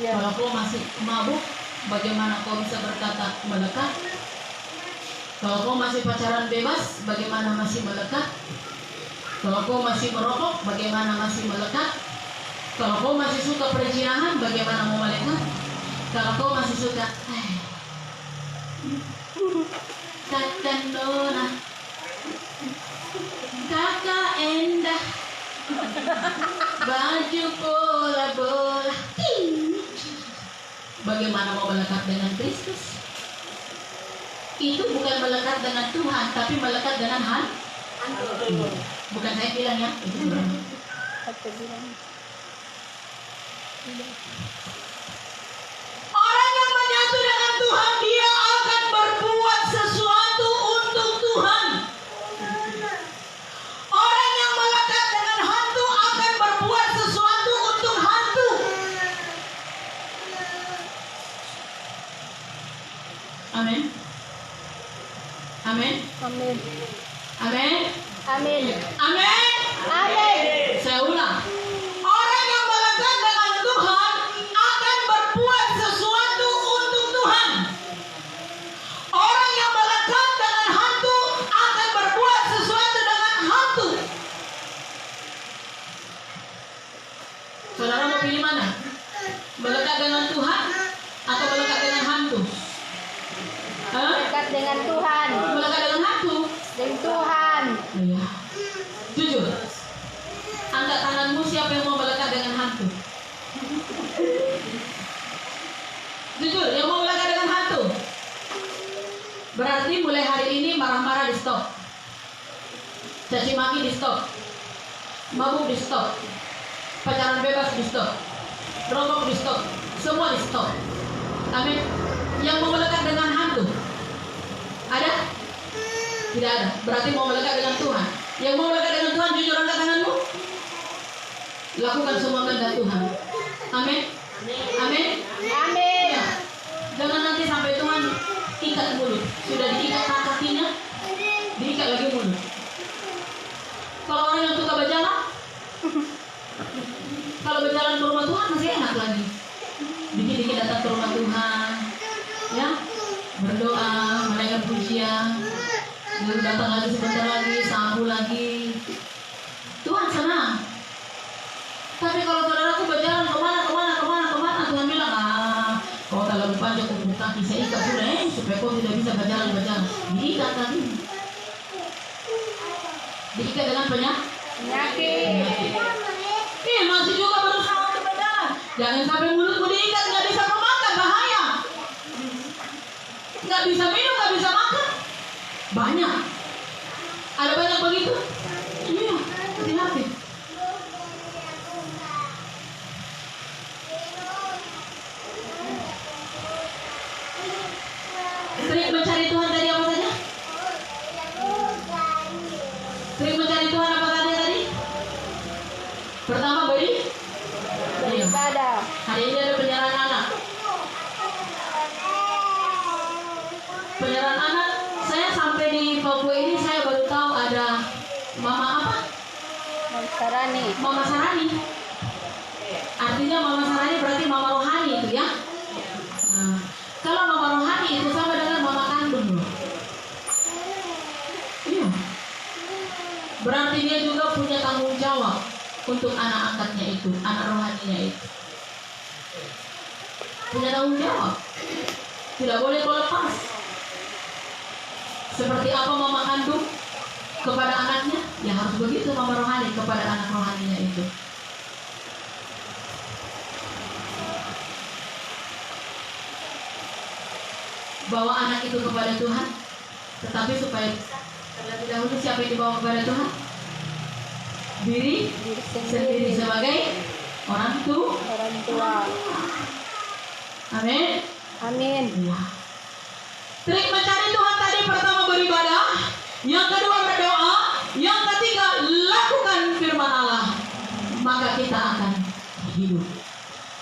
Kalau kau masih mabuk, bagaimana kau bisa berkata melekat? Kalau kau masih pacaran bebas, bagaimana masih melekat? Kalau kau masih merokok, bagaimana masih melekat? Kalau kau masih suka perzinahan, bagaimana mau melekat? Kalau kau masih suka kakak Nona, kakak Endah, baju bola-bola, bagaimana mau melekat dengan Kristus? Itu bukan melekat dengan Tuhan, tapi melekat dengan hantu. Bukan saya bilang ya, itu Tuhan. Orang yang menyatu dengan Tuhan, dia akan berbuat sesuatu untuk Tuhan. Orang yang melekat dengan hantu akan berbuat sesuatu untuk hantu. Amin. Amin. Saya ulang. Orang yang melekat dengan Tuhan akan berbuat sesuatu untuk Tuhan. Orang yang melekat dengan hantu akan berbuat sesuatu dengan hantu. Saudara mau pilih mana? Melekat dengan Tuhan atau melekat dengan hantu? Melekat dengan Tuhan. Melekat dengan hantu? Dengan Tuhan. Iya. Jujur. Angkat tanganmu, siapa yang mau melekat dengan hantu? Jujur, yang mau melekat dengan hantu? Berarti mulai hari ini marah-marah di stop. Caci maki di stop. Mabuk di stop. Pacaran bebas di stop. Rokok di stop. Semua di stop. Amin. Yang mau melekat dengan hantu? Ada? Tidak ada. Berarti mau melekat dengan Tuhan. Yang mau melekat dengan Tuhan, jujur angkat tanganmu. Lakukan semua kehendak Tuhan. Amin. Ya. Jangan nanti sampai Tuhan ikat mulut. Sudah diikat kakinya, diikat lagi mulut. Kalau orang yang suka berjalan, kalau berjalan ke rumah Tuhan masih enak lagi. Dikit-dikit datang ke rumah Tuhan, ya, berdoa, menaikkan pujian, lalu datang lagi sebentar lagi, sabu lagi. Tuhan senang. Tapi kalau saudaraku berjalan kemana, Tuhan bilang, kau terlalu panjang untuk kaki, saya ikat sudah, supaya kau tidak bisa berjalan. Diikat lagi. Diikat dengan penyakit. Masih juga berusaha untuk berjalan. Jangan sampai mulutmu diikat, nggak bisa memakan, bahaya. Nggak bisa minum, nggak bisa makan. Banyak. Ada banyak begitu? Iya. hati-hati. Trik mencari Tuhan tadi apa saja? Trik mencari Tuhan apa tadi? Pertama Beribadah. hari ini ada penyerahan anak. Penyerahan anak, saya sampai di Papua ini saya baru tahu ada Mama apa? Sarani. Mama Sarani. Artinya Mama Sarani berarti Mama rohani itu ya. Nah, kalau Mama rohani itu sama dengan Mama kandung loh. Iya. Berarti dia juga punya tanggung jawab untuk anak angkatnya itu, anak rohaninya itu. Punya tanggung jawab. Tidak boleh kau lepas. Seperti apa mama kandung kepada anaknya, ya harus begitu mama rohani kepada anak rohaninya itu. Bawa anak itu kepada Tuhan, tetapi supaya terlebih dahulu siapa yang dibawa kepada Tuhan? Diri sendiri sebagai orang tua. Amin. Amin. Ya. Trik mencari Tuhan tadi pertama beribadah, yang kedua berdoa, yang ketiga lakukan firman Allah, maka kita akan hidup.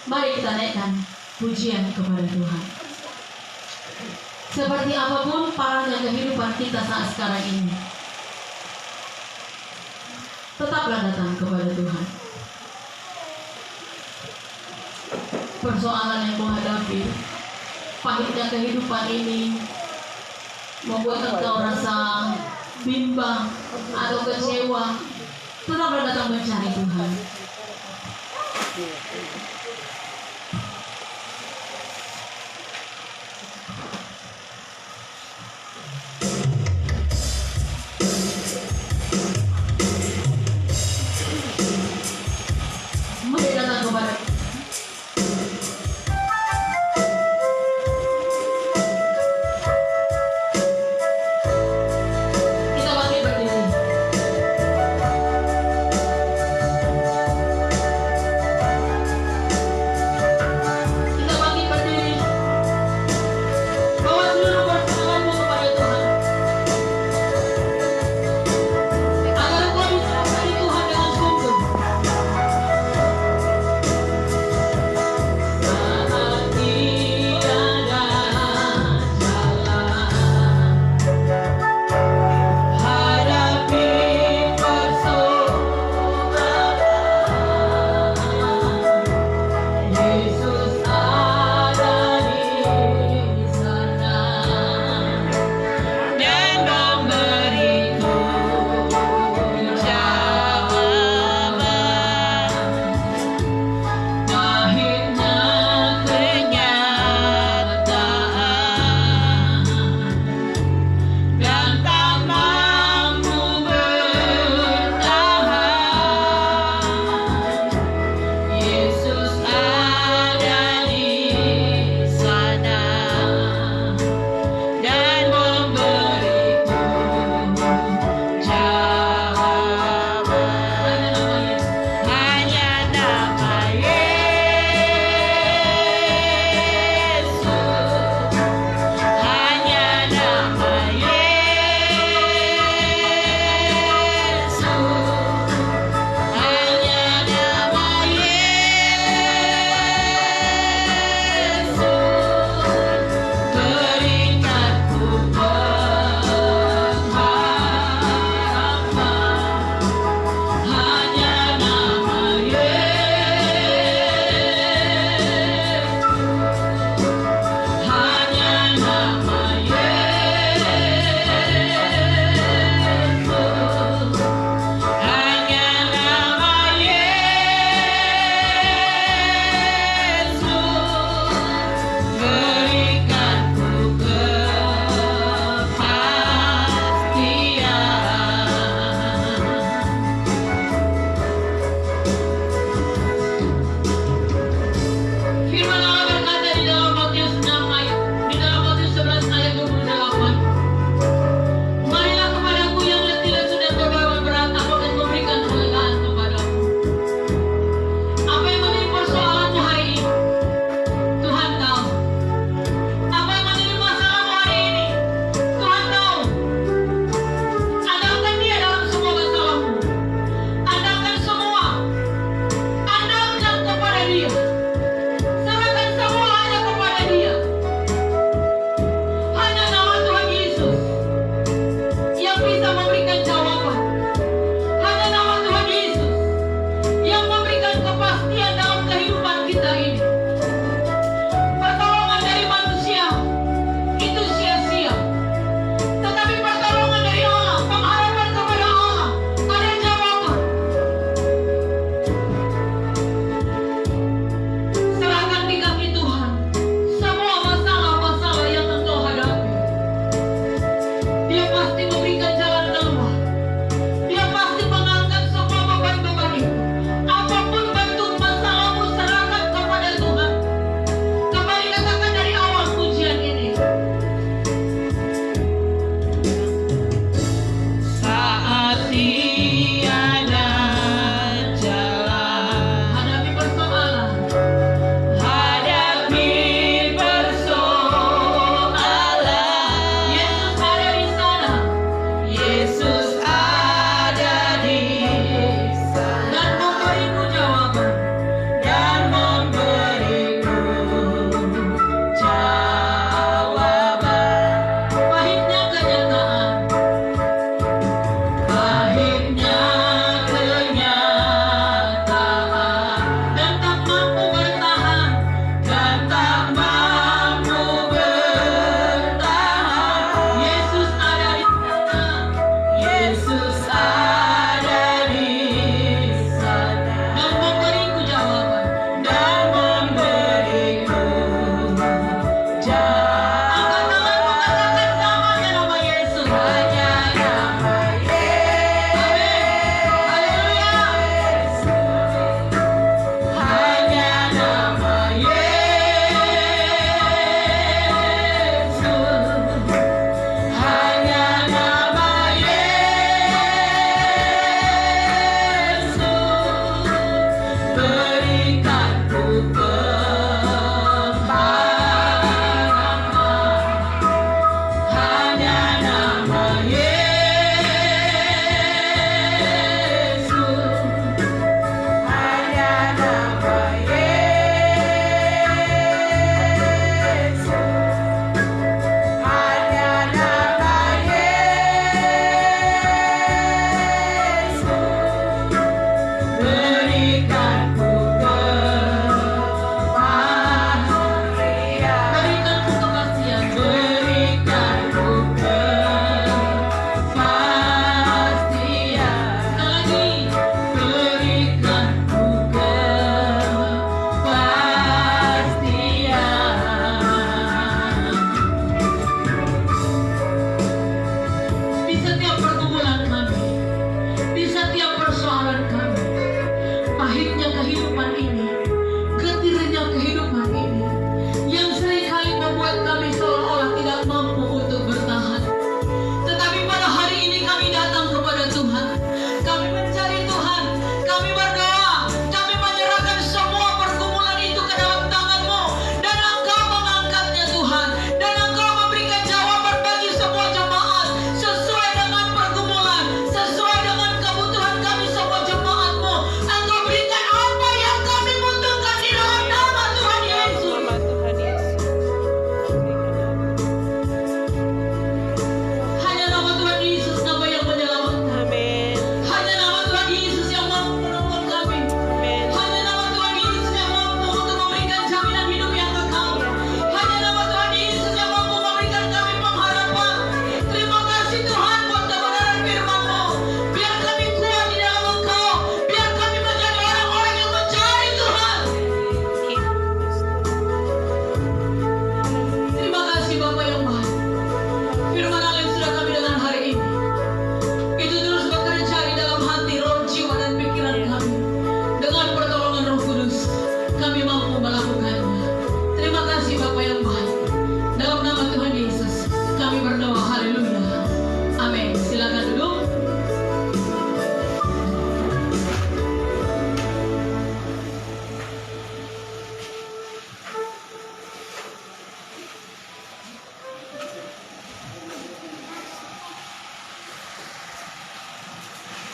Mari kita naikkan pujian kepada Tuhan. Seperti apapun parahnya kehidupan kita saat sekarang ini, tetaplah datang kepada Tuhan. Persoalan yang kau hadapi, pahitnya kehidupan ini membuat engkau rasa bimbang atau kecewa, tetaplah datang mencari Tuhan.